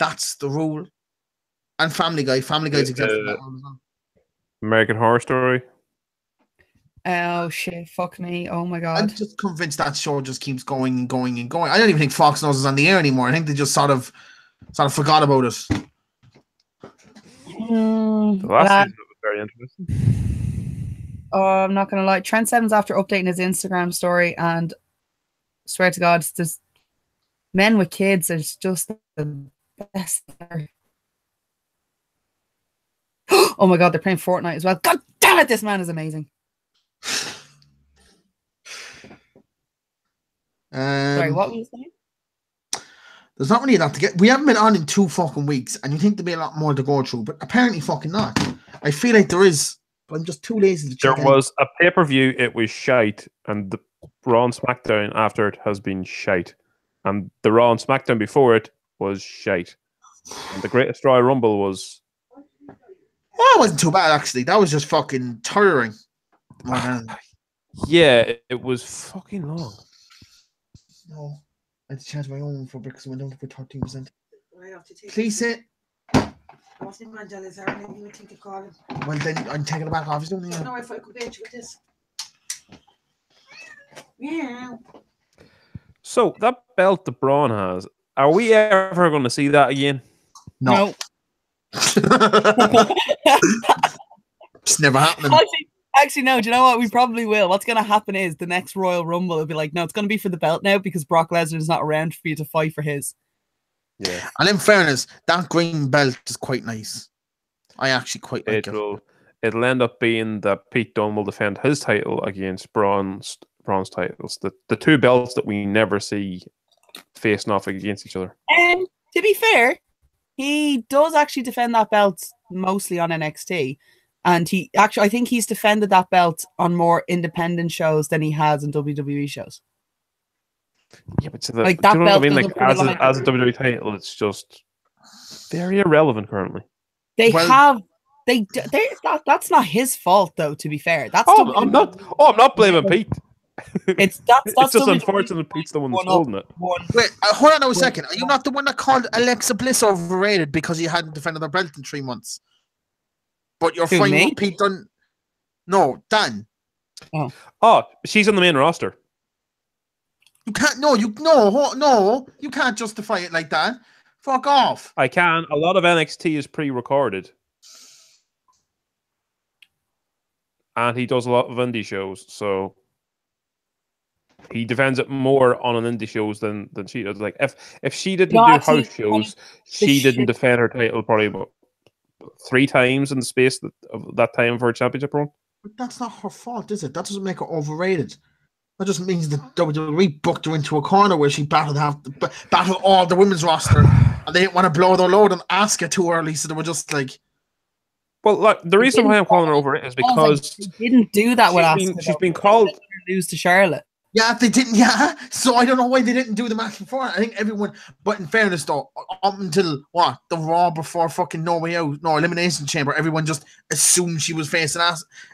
That's the rule. And Family Guy. Family Guy's exempt from that one as well. American Horror Story. Oh shit! Fuck me! Oh my god! I'm just convinced that show just keeps going and going and going. I don't even think Fox knows it's on the air anymore. I think they just sort of forgot about it. The last season was very interesting. Oh, I'm not gonna lie. Trent Seven's after updating his Instagram story, and swear to God, it's just men with kids is just the best ever. Oh my God, they're playing Fortnite as well. God damn it, this man is amazing. Sorry, what were you saying? There's not really a lot to get. We haven't been on in 2 fucking weeks, and you think there'd be a lot more to go through, but apparently fucking not. I feel like there is, but I'm just too lazy to check. There was a pay-per-view, it was shite, and the Raw and SmackDown after it has been shite. And the Raw and SmackDown before it was shite. And the Greatest Royal Rumble was... That wasn't too bad, actually. That was just fucking tiring. Yeah, it was fucking long. No. I had to charge my own for because I went down for 13%. Please sit. What's in Mandela's arm? You would think of calling. Well, then I'm taking it back off. He's doing it. No, if I could get you with this. Yeah. So, that belt that Braun has, are we ever going to see that again? No. It's never happening. Actually, no. Do you know what? We probably will. What's going to happen is the next Royal Rumble will be like, no, it's going to be for the belt now because Brock Lesnar is not around for you to fight for his. Yeah. And in fairness, that green belt is quite nice. I actually quite like it. It'll end up being that Pete Dunne will defend his title against Braun's titles. The two belts that we never see facing off against each other. And to be fair, he does actually defend that belt mostly on NXT. And I think he's defended that belt on more independent shows than he has in WWE shows. Yeah, but like that belt, I mean, like as a WWE title, it's just very irrelevant currently. That's not his fault though. To be fair, I'm not blaming Pete. It's just unfortunate Pete's the one that's holding it. Wait, hold on a second. Are you not the one that called Alexa Bliss overrated because he hadn't defended her belt in 3 months? But you're fine with Pete Dunne. No, Dan. Oh, she's on the main roster. You can't. No, you can't justify it like that. Fuck off. I can. A lot of NXT is pre-recorded, and he does a lot of indie shows, so he defends it more on an indie shows than she does. Like if she didn't do house shows, she didn't defend her title probably about 3 times in the space of that time for a championship run. But that's not her fault, is it? That doesn't make her overrated. That just means that WWE booked her into a corner where she battled all the women's roster, and they didn't want to blow their load and ask her too early, so they were just like. Well, look, the reason why I'm calling her over it is because they didn't do that with Asuka. She's been called lose to Charlotte. Yeah, they didn't. Yeah, so I don't know why they didn't do the match before. I think everyone, but in fairness though, up until the Raw before fucking No Way Out, Elimination Chamber, everyone just assumed she was facing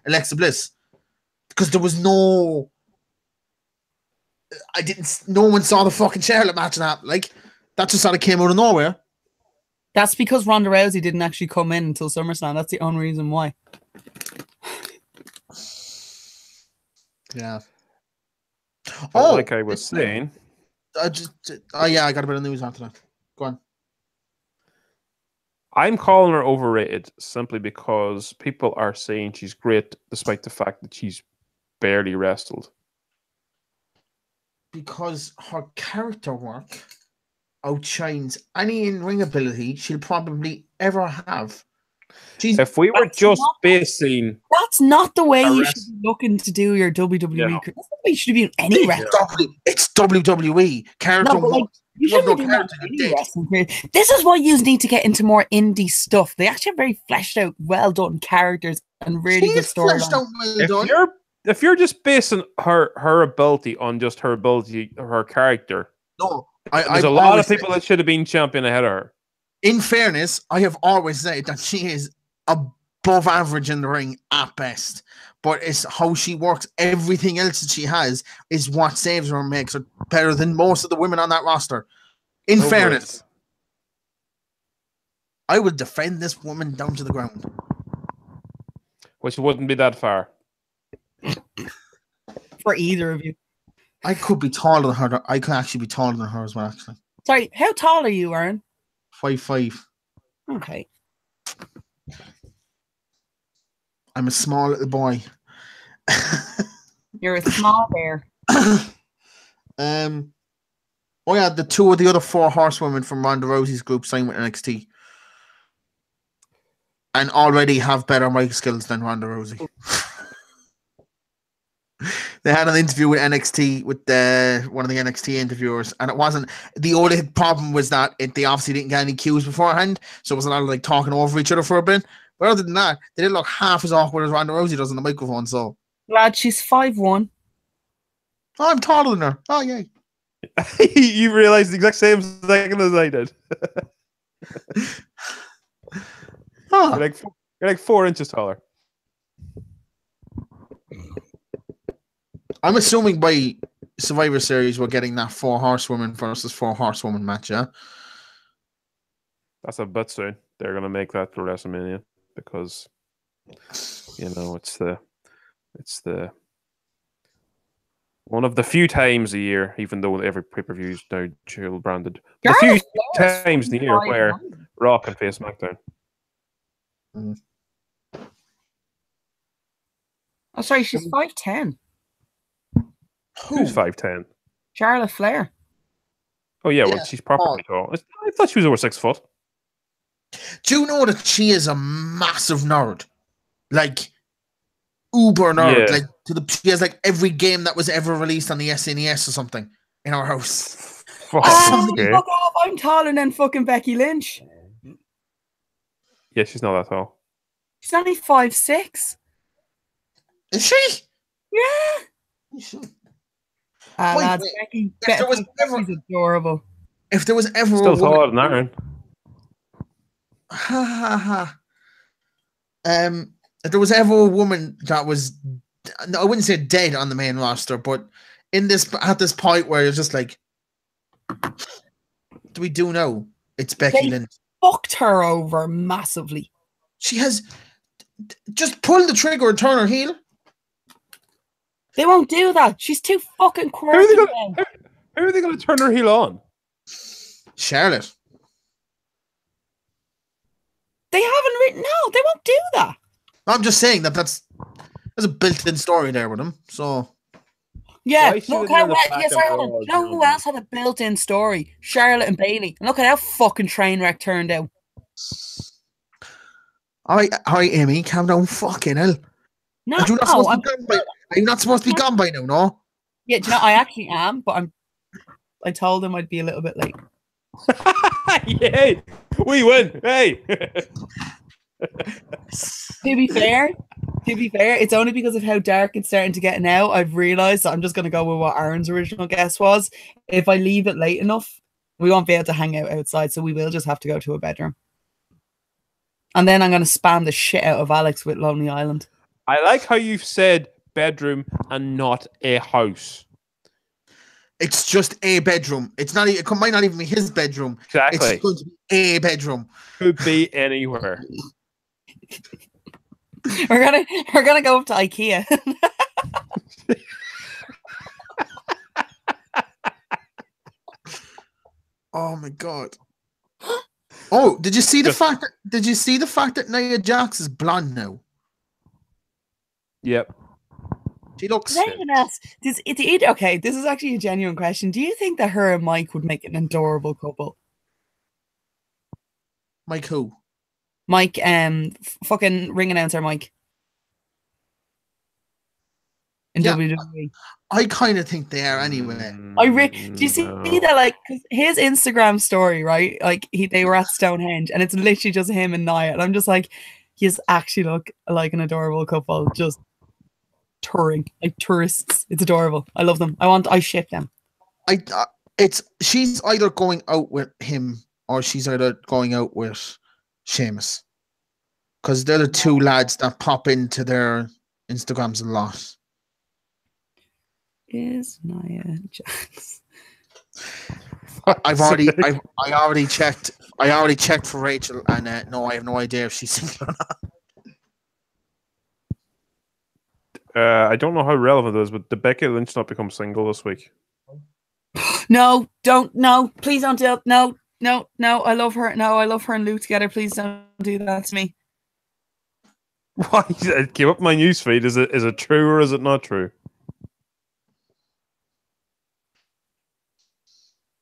Alexa Bliss because there was no. No one saw the fucking Charlotte match happen. Like that just sort of came out of nowhere. That's because Ronda Rousey didn't actually come in until SummerSlam. That's the only reason why. Yeah. But like I was saying, I got a bit of news after that. Go on. I'm calling her overrated simply because people are saying she's great despite the fact that she's barely wrestled. Because her character work outshines any in-ring ability she'll probably ever have. If we were just basing... That's not the way you should be looking to do your WWE career. That's not the way you should be doing any wrestling. It's WWE. Character work. You shouldn't be doing any wrestling career. This is why you need to get into more indie stuff. They actually have very fleshed out, well-done characters and really good stories. If you're just basing her ability on just her ability, her character, No, there's a lot of people that should have been champion ahead of her. In fairness, I have always said that she is above average in the ring at best. But it's how she works. Everything else that she has is what saves her and makes her better than most of the women on that roster. In fairness, I would defend this woman down to the ground. Which wouldn't be that far. For either of you. I could be taller than her. I could actually be taller than her as well, actually. Sorry, how tall are you, Aaron? 5'5". Okay. I'm a small little boy. You're a small bear. Oh yeah, the two of the other 4 horsewomen from Ronda Rousey's group signed with NXT. And already have better mic skills than Ronda Rousey. They had an interview with NXT with one of the NXT interviewers, and it wasn't. The only problem was that they obviously didn't get any cues beforehand, so it was a lot of like talking over each other for a bit. But other than that, they didn't look half as awkward as Ronda Rousey does on the microphone. So, lad, she's 5'1". Oh, I'm taller than her. Oh yeah. You realised the exact same second as I did. You're like 4 inches taller. I'm assuming by Survivor Series we're getting that 4 horsewomen versus 4 horsewoman match, yeah? That's a bit soon. They're gonna make that for WrestleMania because it's the one of the few times a year, even though every pay-per-view is now dual branded. The few times in the year where Raw can face SmackDown. Oh, sorry, she's 5'10". Who's 5'10"? Charlotte Flair. Oh yeah, well she's properly tall. I thought she was over 6 foot. Do you know that she is a massive nerd? Like uber nerd. Yeah. Like she has like every game that was ever released on the SNES or something in our house. Fuck off! I'm taller than fucking Becky Lynch. Yeah, she's not that tall. She's only 5'6". Is she? Yeah. Lads, Becky's adorable. If there was ever still taller than Aaron. If there was ever a woman that was, I wouldn't say dead on the main roster, but at this point where you're just like, do we do know it's Becky Lynch? Fucked her over massively. She has just pull the trigger and turn her heel. They won't do that. She's too fucking quirky. How are they going to turn her heel on? Charlotte. They haven't written. No, they won't do that. I'm just saying that's a built-in story there with them. So yeah, look how who else had a built-in story? Charlotte and Bayley. And look at how fucking train wreck turned out. All right, Amy, calm down. Fucking hell. No, are you not supposed to be gone by now? No. Yeah, do you know I actually am, but I told him I'd be a little bit late. Yay! We win. Hey. To be fair, it's only because of how dark it's starting to get now. I've realised that I'm just going to go with what Aaron's original guess was. If I leave it late enough, we won't be able to hang out outside, so we will just have to go to a bedroom. And then I'm going to spam the shit out of Alex with Lonely Island. I like how you've said bedroom and not a house. It's just a bedroom. It might not even be his bedroom. Exactly. It's going to be a bedroom. Could be anywhere. We're gonna go up to IKEA. Oh my god. Oh, did you see the fact that Nia Jax is blonde now? Yep. She looks. Okay, this is actually a genuine question. Do you think that her and Mike would make an adorable couple? Mike who? Mike, fucking ring announcer Mike. In WWE. I kind of think they are anyway. Do you see that? Like, cause his Instagram story, right? Like, they were at Stonehenge, and it's literally just him and Nia, and I'm just like, you actually look like an adorable couple, just touring like tourists. It's adorable. I love them. I ship them. she's either going out with him or she's either going out with Seamus. Because they're the two lads that pop into their Instagrams a lot. Is Nia Jax? I already checked. I already checked for Rachel, and no, I have no idea if she's single or not. I don't know how relevant it is, but did Becky Lynch not become single this week? No, don't. No, please don't do it. No. I love her. No, I love her and Luke together. Please don't do that to me. Why? It came up my newsfeed. Is it true or is it not true?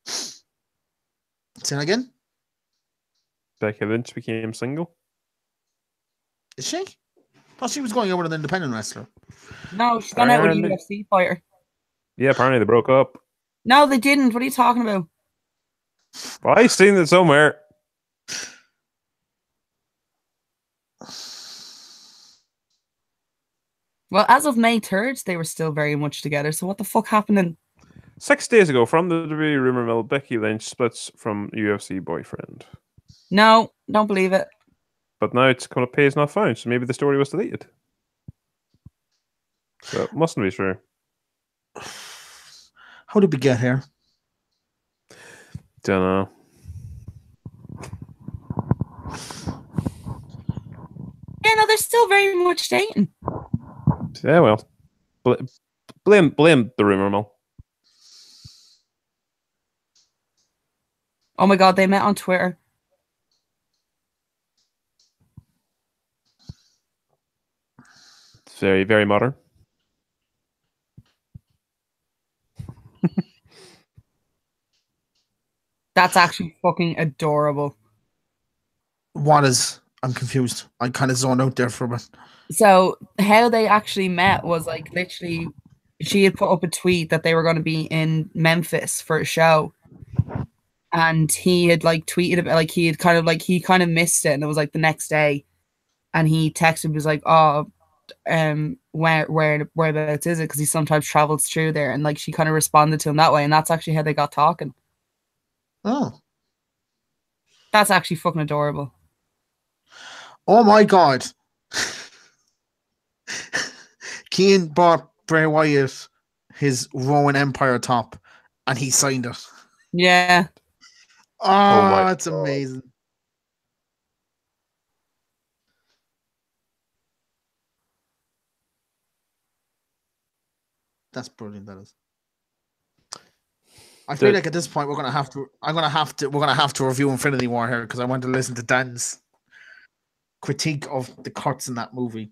Say that again? Becky Lynch became single? Is she? Oh, she was going out with an independent wrestler. No, she's gone out with a UFC fighter. Yeah, apparently they broke up. No, they didn't. What are you talking about? Well, I've seen it somewhere. Well, as of May 3rd, they were still very much together. So what the fuck happened? 6 days ago, from the WWE rumor mill, Becky Lynch splits from UFC boyfriend. No, don't believe it. But now it's coming up page not found, so maybe the story was deleted. So it mustn't be true. How did we get here? Don't know. Yeah, no, they're still very much dating. Yeah, well, blame the rumor mill. Oh my god, they met on Twitter. It's very, very modern. That's actually fucking adorable. What is? I'm confused. I kind of zoned out there for a bit. So how they actually met was like literally she had put up a tweet that they were going to be in Memphis for a show. And he had like tweeted about like he kind of missed it, and it was like the next day. And he texted, was like, "Oh, whereabouts is it?" Because he sometimes travels through there, and like she kind of responded to him that way, and that's actually how they got talking. Oh, that's actually fucking adorable. Oh my god! Keane bought Bray Wyatt his Roman Empire top, and he signed it. Yeah. Oh, that's amazing. That's brilliant. That is. I feel like at this point we're gonna have to review Infinity War here because I want to listen to Dan's critique of the cuts in that movie.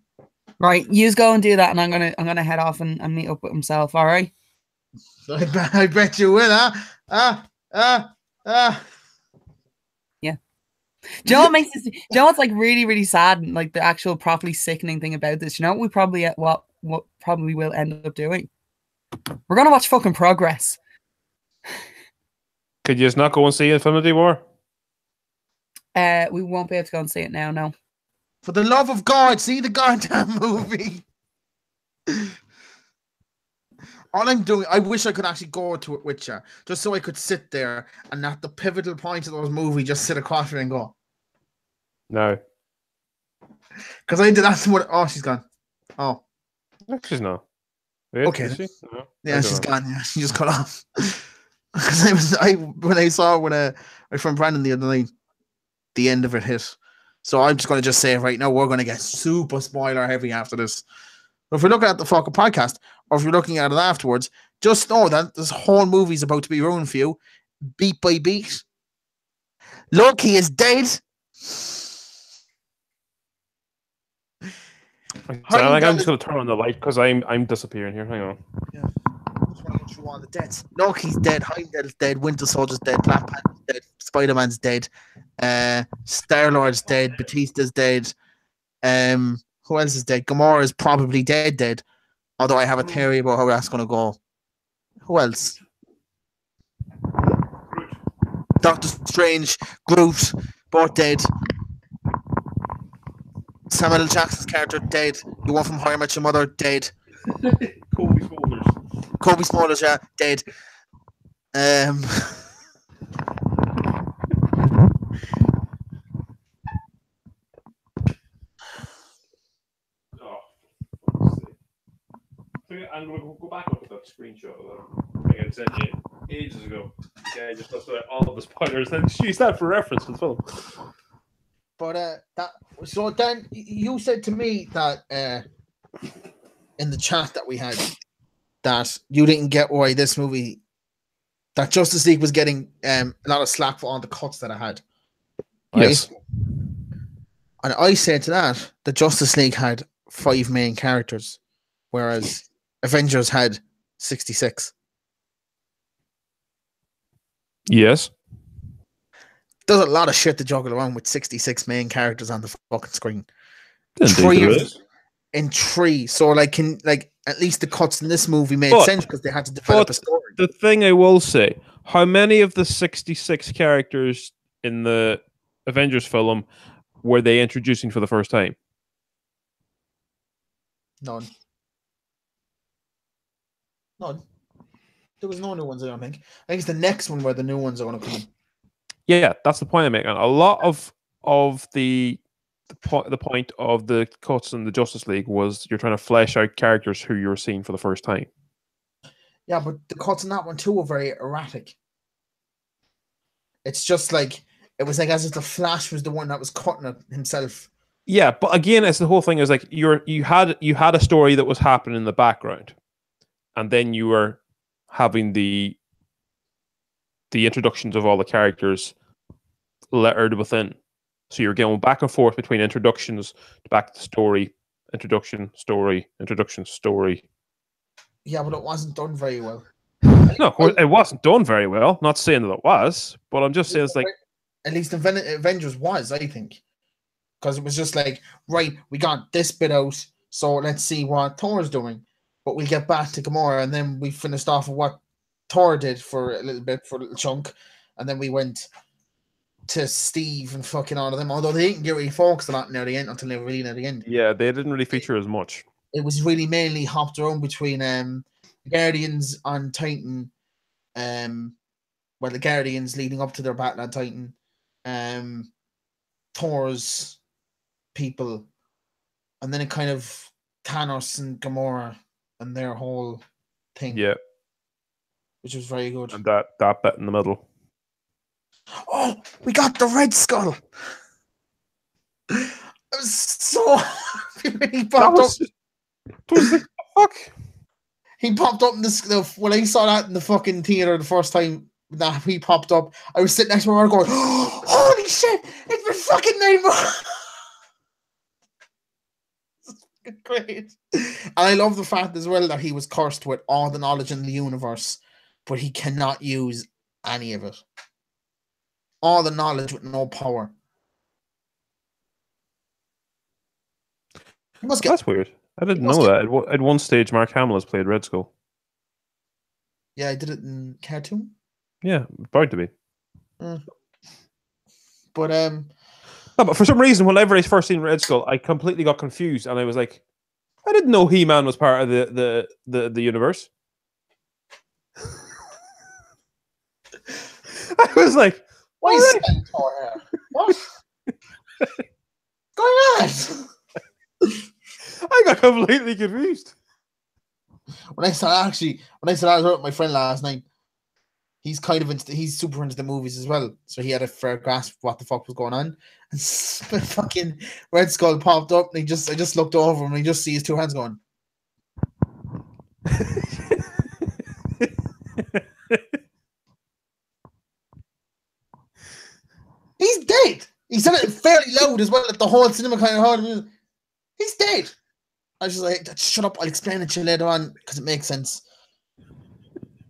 Right, you go and do that, and I'm gonna head off and meet up with himself. All right. I bet you will, Yeah. Do you know what makes this? Do you know what's like really, really sad and like the actual properly sickening thing about this? You know what we probably what probably will end up doing? We're gonna watch fucking Progress. Could you just not go and see Infinity War? We won't be able to go and see it now. No. For the love of God, see the goddamn movie. All I'm doing, I wish I could actually go to it with you, just so I could sit there and at the pivotal point of those movies, just sit across her and go. No. Because I did ask what. Oh, she's gone. Oh. No, she's not. Wait, okay. Is she? No, yeah, she's gone. Yeah, she just cut off. Because when I saw my friend Brandon the other night, the end of it hit. So I'm just going to say right now, we're going to get super spoiler heavy after this. But if you're looking at the fucking podcast, or if you're looking at it afterwards, just know that this whole movie's about to be ruined for you, beat by beat. Loki is dead. I'm just going to turn on the light because I'm disappearing here. Hang on. Yeah. Through all the deaths. Loki's dead, Heimdall's dead, Winter Soldier's dead, Black Panther's dead, Spider-Man's dead, Star-Lord's dead, Batista's dead. Who else is dead? Gamora's probably dead. Although I have a theory about how that's gonna go. Who else? Doctor Strange, Groot, both dead. Samuel L. Jackson's character dead. The one from How I Met Your Mother dead. Kobe Smulders, yeah, dead. Um. I'm going to go back up to that screenshot of that thing I sent you ages ago. Yeah, I just listed out all the spoilers and use that for reference as well. But so Dan, you said to me that in the chat that we had that you didn't get why this movie, that Justice League was getting a lot of slack for all the cuts that I had. Right? Yes. And I said to that the Justice League had 5 main characters, whereas Avengers had 66. Yes. There's a lot of shit to juggle around with 66 main characters on the fucking screen. Indeed, in 3. So like at least the cuts in this movie made sense because they had to develop a story. The thing I will say, how many of the 66 characters in the Avengers film were they introducing for the first time? None. There was no new ones, I don't think. I think it's the next one where the new ones are going to come in. Yeah, that's the point I'm making. A lot of the point of the cuts in the Justice League was you're trying to flesh out characters who you're seeing for the first time. Yeah, but the cuts in that one too were very erratic. It's just like it was like as if the Flash was the one that was cutting it himself. Yeah, but again, it's the whole thing is like you had a story that was happening in the background, and then you were having the introductions of all the characters lettered within. So you're going back and forth between introductions, back to story, introduction, story, introduction, story. Yeah, but it wasn't done very well. No, of course, it wasn't done very well. Not saying that it was, but I'm just saying it's like... At least Avengers was, I think. Because it was just like, right, we got this bit out, so let's see what Thor's doing. But we'll get back to Gamora, and then we finished off with what Thor did for a little chunk, and then we went to Steve and fucking all of them, although they didn't get really focused a lot near the end until they were really near the end. Yeah, they didn't really feature as much. It was really mainly hopped around between Guardians on Titan, the Guardians leading up to their battle on Titan, Thor's people, and then it kind of Thanos and Gamora and their whole thing. Yeah. Which was very good. And that bit in the middle. Oh, we got the Red Skull. I was so happy when he popped up. Fuck. He popped up in when I saw that in the fucking theater the first time that he popped up. I was sitting next to my going, oh, holy shit! It's been fucking 9 months. Great. And I love the fact as well that he was cursed with all the knowledge in the universe, but he cannot use any of it. All the knowledge with no power. That's weird. I didn't know that. At one stage, Mark Hamill has played Red Skull. Yeah, I did it in cartoon. Yeah, bound to be. But no, but for some reason, whenever I first seen Red Skull, I completely got confused, and I was like, I didn't know He-Man was part of the universe. I was like, why is that Thor here? What? Going on? I got completely confused. When I saw I was out with my friend last night, he's he's super into the movies as well, so he had a fair grasp of what the fuck was going on. And fucking Red Skull popped up, and I just looked over him, and I just see his 2 hands going. He's dead. He said it fairly loud as well, that the whole cinema kind of heard. He's dead. I was just like, shut up, I'll explain it to you later on, because it makes sense.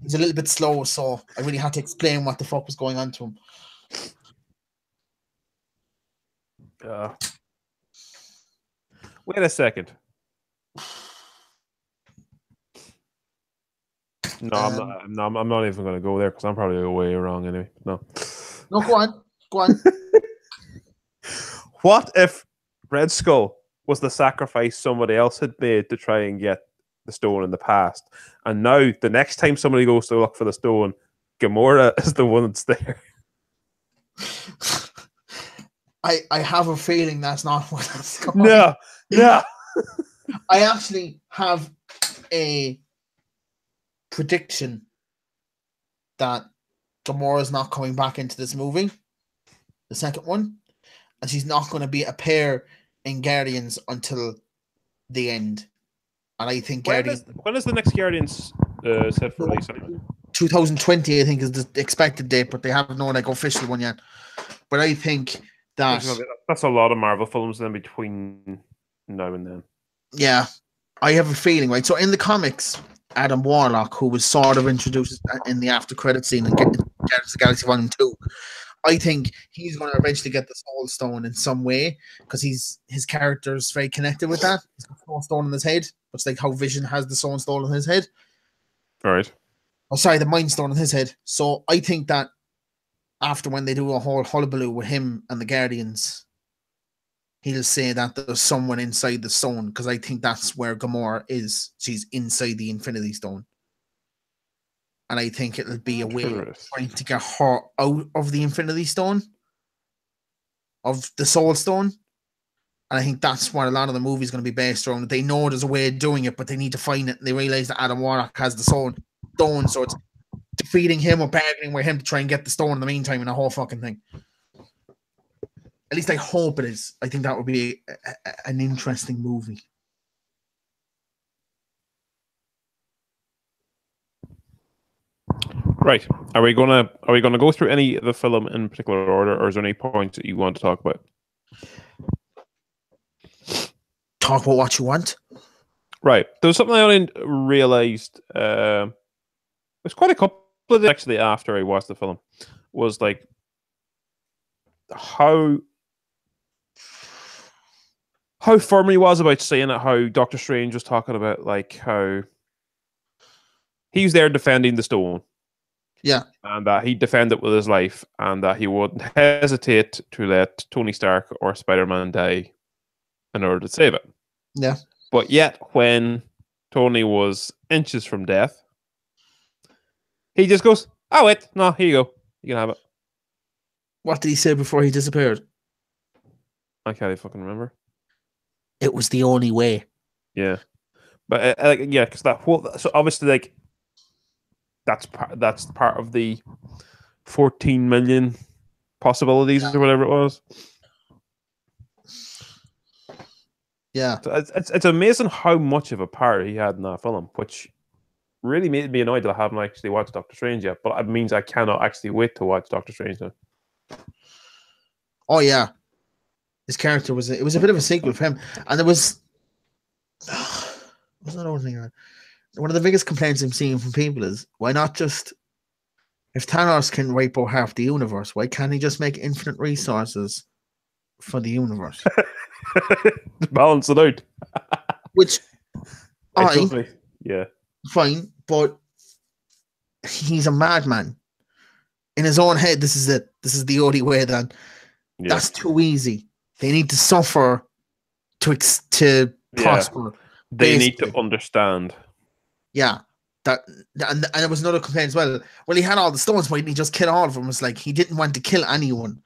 He's a little bit slow, so I really had to explain what the fuck was going on to him. Wait a second. No, I'm not even going to go there, because I'm probably way wrong anyway. No, go on. What if Red Skull was the sacrifice somebody else had made to try and get the stone in the past, and now the next time somebody goes to look for the stone, Gamora is the one that's there. I have a feeling that's not what that's going. No. I actually have a prediction that Gamora's not coming back into this movie, the second one, and she's not going to appear in Guardians until the end. And I think when is the next Guardians set for release anyway? 2020, I think, is the expected date, but they haven't no official one yet. But I think that's a lot of Marvel films then between now and then. Yeah, I have a feeling, right? So in the comics, Adam Warlock, who was sort of introduced in the after credit scene in Guardians of the Galaxy Volume 2, I think he's going to eventually get the Soul Stone in some way because his character is very connected with that. He's got the Soul Stone in his head, much like how Vision has the Soul Stone in his head. All right. Oh, sorry, the Mind Stone in his head. So I think that after when they do a whole hullabaloo with him and the Guardians, he'll say that there's someone inside the stone, because I think that's where Gamora is. She's inside the Infinity Stone. And I think it'll be a way of trying to get her out of the Infinity Stone, of the Soul Stone. And I think that's what a lot of the movie is going to be based around. They know there's a way of doing it, but they need to find it. And they realize that Adam Warlock has the Soul Stone, so it's defeating him or bargaining with him to try and get the stone in the meantime in the whole fucking thing. At least I hope it is. I think that would be an interesting movie. Right. Are we gonna go through any of the film in particular order, or is there any points that you want to talk about? Talk about what you want. Right. There was something I only realized. There's quite a couple of days actually after I watched the film. Was like how firm he was about saying it. How Doctor Strange was talking about like how he was there defending the stone. Yeah. And that he'd defend it with his life, and that he wouldn't hesitate to let Tony Stark or Spider-Man die in order to save it. Yeah. But yet, when Tony was inches from death, he just goes, "Oh, wait, no, here you go. You can have it." What did he say before he disappeared? I can't even fucking remember. It was the only way. Yeah. But, yeah, because that whole... So, obviously, like, that's part of the 14 million possibilities or whatever it was. Yeah. So it's amazing how much of a part he had in that film, which really made me annoyed that I haven't actually watched Doctor Strange yet, but it means I cannot actually wait to watch Doctor Strange now. Oh, yeah. His character was a bit of a sequel for him. And there was... what's that other thing? One of the biggest complaints I'm seeing from people is, why not just... If Thanos can wipe out half the universe, why can't he just make infinite resources for the universe? Balance it out. Which... Yeah. Fine, but he's a madman. In his own head, this is it. This is the only way then. Yeah. That's too easy. They need to suffer to prosper. They need to understand. Yeah. And there was another complaint as well. Well, he had all the stones, why didn't he just kill all of them? It's like he didn't want to kill anyone.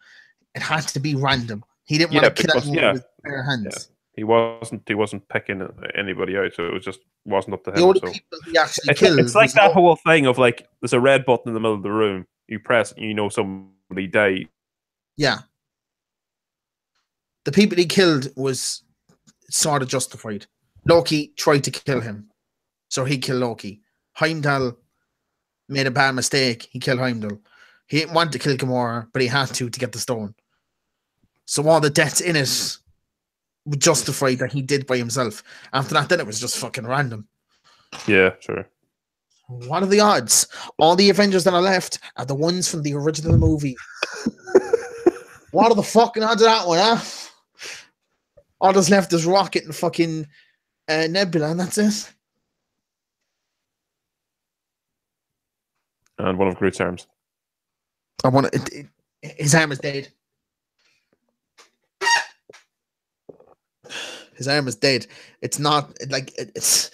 It had to be random. He didn't want to kill anyone with bare hands. Yeah. He wasn't picking anybody out, so it wasn't up to him. The only people he actually killed. It's like that whole thing of like there's a red button in the middle of the room. You press it, and you know somebody died. Yeah. The people he killed was sort of justified. Loki tried to kill him, so he killed Loki. Heimdall made a bad mistake. He killed Heimdall. He didn't want to kill Gamora, but he had to get the stone. So all the deaths in it would justify that he did by himself. After that, then it was just fucking random. Yeah, sure. What are the odds? All the Avengers that are left are the ones from the original movie. What are the fucking odds of that one, huh? All that's left is Rocket and fucking Nebula, and that's it. And one of Groot's arms. His arm is dead. His arm is dead. It's not like it's.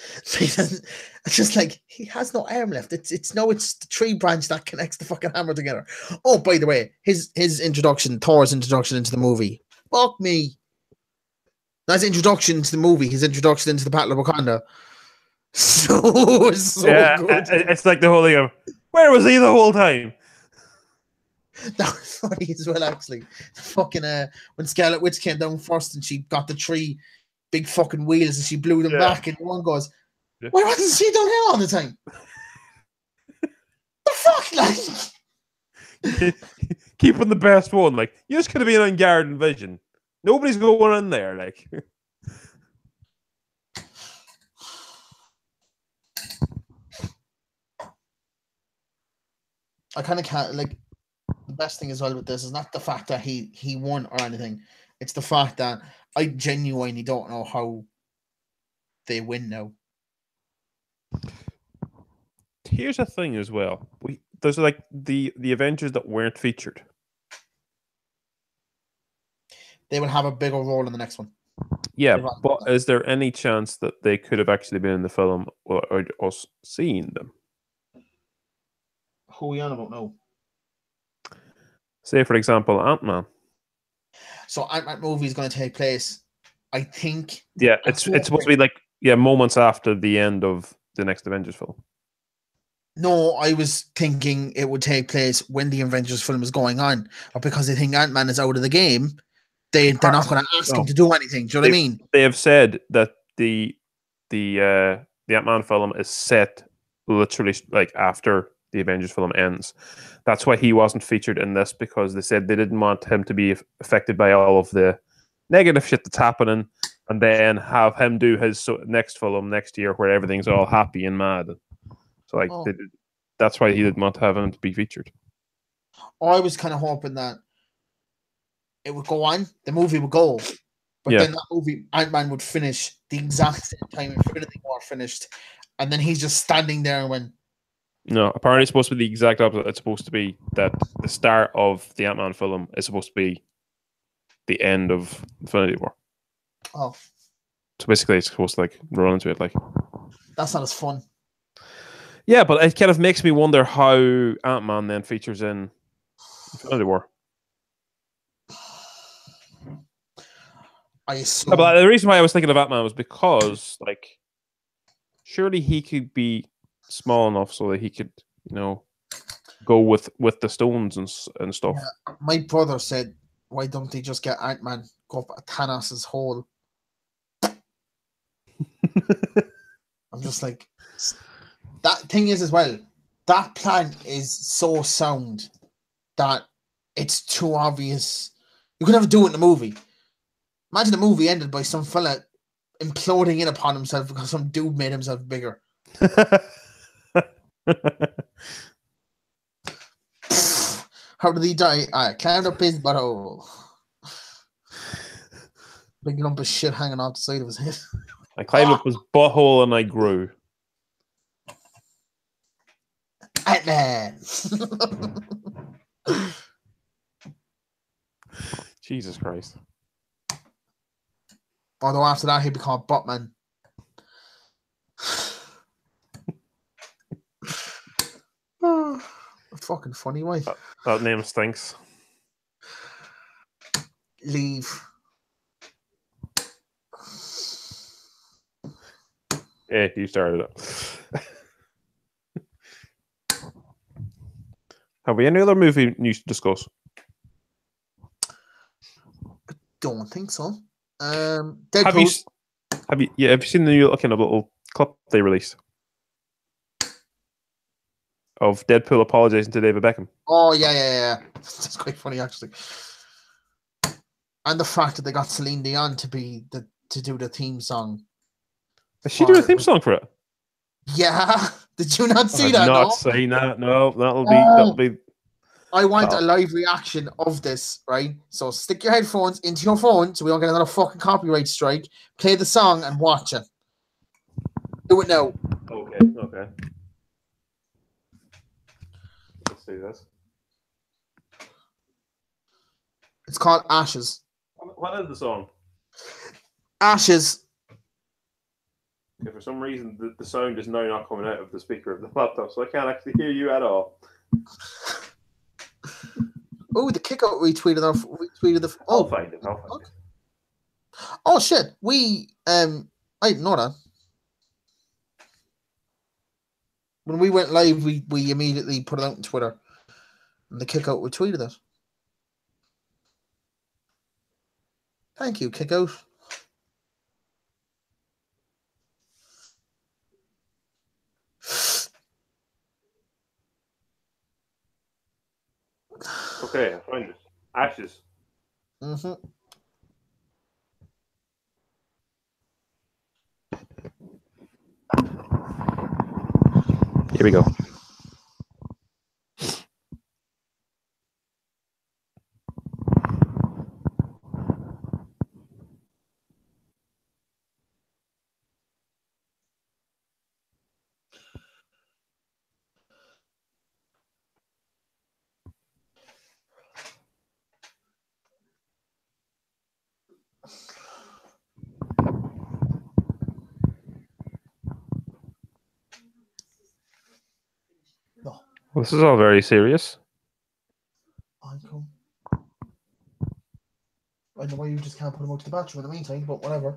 It's just like he has no arm left. It's the tree branch that connects the fucking hammer together. Oh, by the way, his introduction, Thor's introduction into the movie. Fuck me. That's introduction to the movie. His introduction into the Battle of Wakanda. So good. It's like the whole thing of where was he the whole time? That was funny as well, actually. Fucking when Scarlet Witch came down first and she got the three big fucking wheels and she blew them back, and one goes, "Why wasn't she down here all the time?" The fuck, like keeping the best one. Like you just could have been on guard and vision. Nobody's going in there. Like. I kind of can't like. The best thing as well with this is not the fact that he won or anything. It's the fact that I genuinely don't know how they win now. Here's the thing as well. There's like the Avengers that weren't featured. They will have a bigger role in the next one. Yeah, but is there any chance that they could have actually been in the film or us seeing them? Who are we on about now? Say, for example, Ant-Man. So Ant-Man movie is going to take place, I think. Yeah, it's supposed to be like moments after the end of the next Avengers film. No, I was thinking it would take place when the Avengers film is going on, or because they think Ant-Man is out of the game, they're not going to ask him to do anything. Do you know what I mean? They have said that the Ant-Man film is set literally like after the Avengers film ends. That's why he wasn't featured in this, because they said they didn't want him to be affected by all of the negative shit that's happening, and then have him do his next film next year where everything's all happy and mad. So like that's why he didn't want to have him to be featured. I was kind of hoping that it would go on, the movie would go, but then that movie, Ant-Man would finish the exact same time Infinity War finished, and then he's just standing there and went, no, apparently it's supposed to be the exact opposite. It's supposed to be that the start of the Ant-Man film is supposed to be the end of Infinity War. Oh. So basically it's supposed to like run into it like. That's not as fun. Yeah, but it kind of makes me wonder how Ant-Man then features in Infinity War. I assume. But the reason why I was thinking of Ant-Man was because like surely he could be small enough so that he could, go with the stones and stuff. Yeah. My brother said, why don't they just get Ant-Man, go up Thanos' hole? I'm just like, that thing is as well, that plan is so sound that it's too obvious. You could never do it in a movie. Imagine the movie ended by some fella imploding in upon himself because some dude made himself bigger. How did he die? I climbed up his butthole. Big lump of shit hanging off the side of his head. I climbed up his butthole and I grew. Ant-Man. Jesus Christ. Although after that, he'd be called Buttman. Fucking funny, way. That name stinks. Leave. Yeah, you started it. Have we any other movie news to discuss? I don't think so. Deadpool. Have you seen the new little clip they released of Deadpool apologizing to David Beckham? Oh yeah. That's quite funny actually. And the fact that they got Celine Dion to do the theme song. Is she doing a theme song for it? Yeah. Did you not see that? Not seen that. No, that'll be. I want a live reaction of this, right? So stick your headphones into your phone so we don't get another fucking copyright strike. Play the song and watch it. Do it now. Okay. Let's see this. It's called Ashes. What is the song? Ashes. Yeah, for some reason, the sound is now not coming out of the speaker of the laptop, so I can't actually hear you at all. Oh, the kickout retweeted the. I'll find it. I'll find it. Oh shit! I didn't know that. When we went live, we immediately put it out on Twitter, and the kickout retweeted it. Thank you, kickout. Okay, I find it. Ashes. Mm-hmm. Here we go. No. Well, this is all very serious. I know why you just can't put them out to the bathroom in the meantime, but whatever.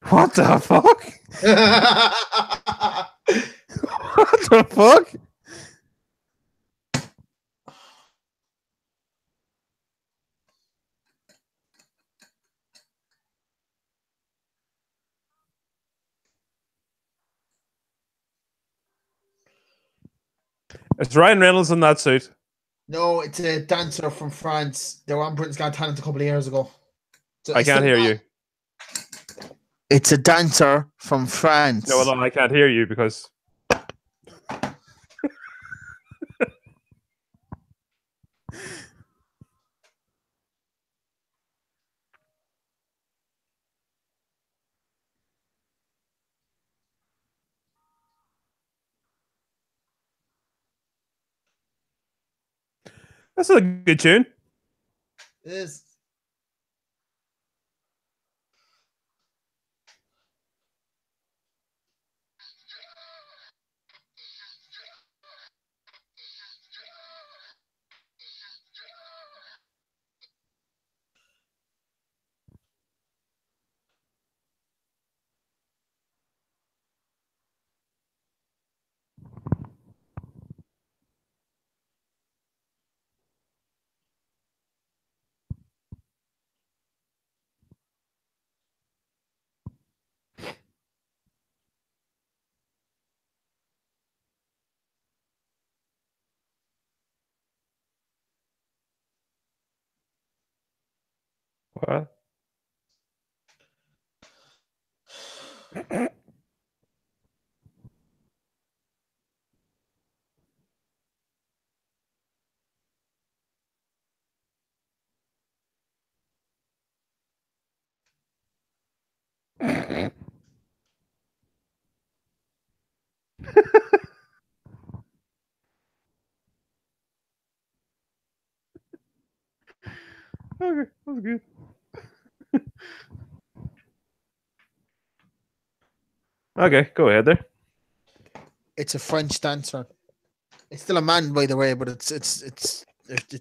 What the fuck? What the fuck? It's Ryan Reynolds in that suit. No, it's a dancer from France. They were on Britain's Got Talent a couple of years ago. So I can't hear you. It's a dancer from France. No, I can't hear you because. That's a good tune. It is. What? Okay, that's good. Okay, go ahead there. It's a French dancer. It's still a man, by the way, but it's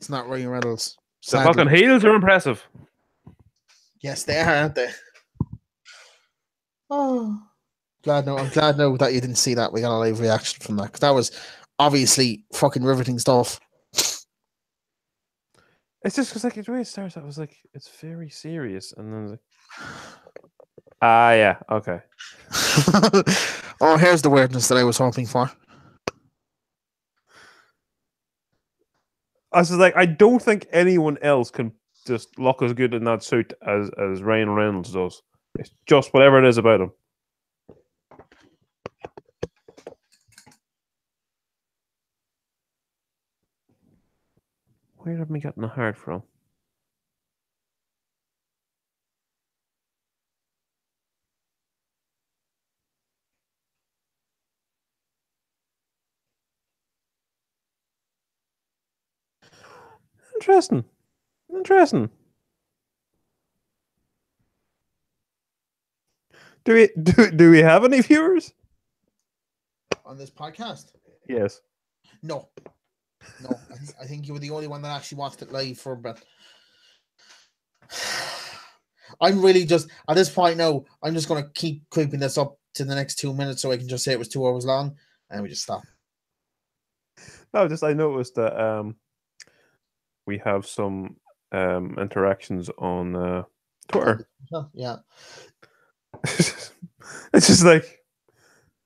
not Ryan Reynolds. The fucking heels are impressive. Yes, they are, aren't they? Oh, I'm glad now that you didn't see that. We got a live reaction from that because that was obviously fucking riveting stuff. It's just because, like, the way it starts, I was like, it's very serious, and then like, yeah, okay. Oh, here's the weirdness that I was hoping for. I was like, I don't think anyone else can just look as good in that suit as Ryan Reynolds does. It's just whatever it is about him. Where have we gotten the heart from? Interesting. Do we have any viewers on this podcast? Yes. No. I think you were the only one that actually watched it live for a bit. I'm really just at this point now. I'm just going to keep creeping this up to the next 2 minutes so I can just say it was 2 hours long, and we just stop. No, I noticed that we have some interactions on Twitter. Yeah. It's just like,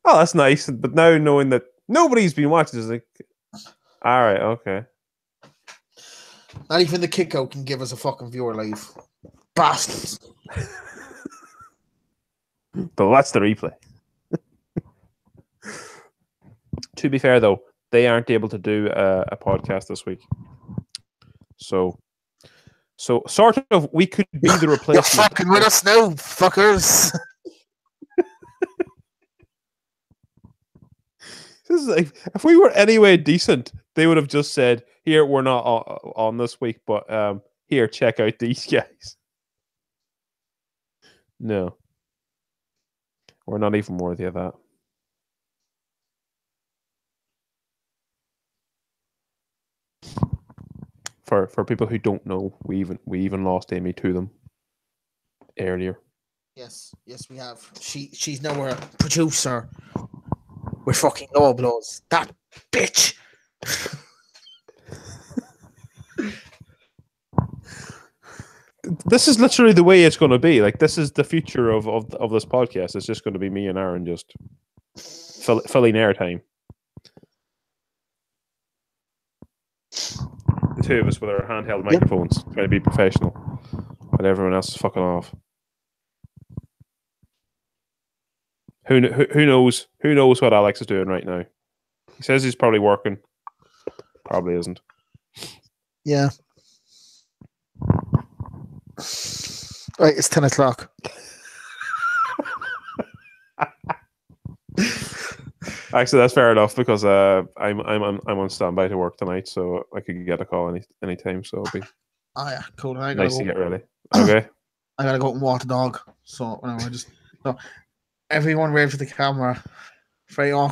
oh, that's nice. But now knowing that nobody's been watching, it's like, all right, okay. Not even the kick out can give us a fucking viewer live. Bastards. But that's the replay. To be fair, though, they aren't able to do a podcast this week. So sort of, we could be the replacement. You're fucking with us now, fuckers. This is like, if we were anyway decent, they would have just said, "Here, we're not on this week, but here, check out these guys." No, we're not even worthy of that. For people who don't know, we even lost Amy to them earlier. Yes, we have. She's now our producer. We're fucking low blows. That bitch. This is literally the way it's going to be. Like, this is the future of this podcast. It's just going to be me and Aaron just filling airtime. The two of us with our handheld microphones, trying to be professional, and everyone else is fucking off. Who knows? Who knows what Alex is doing right now? He says he's probably working. Probably isn't. Yeah. Right, it's 10 o'clock. Actually, that's fair enough because I'm on standby to work tonight, so I could get a call any time. So it'll be cool. Nice to get ready. Okay. I gotta go out and walk the dog. So everyone wave to the camera. Very awkward.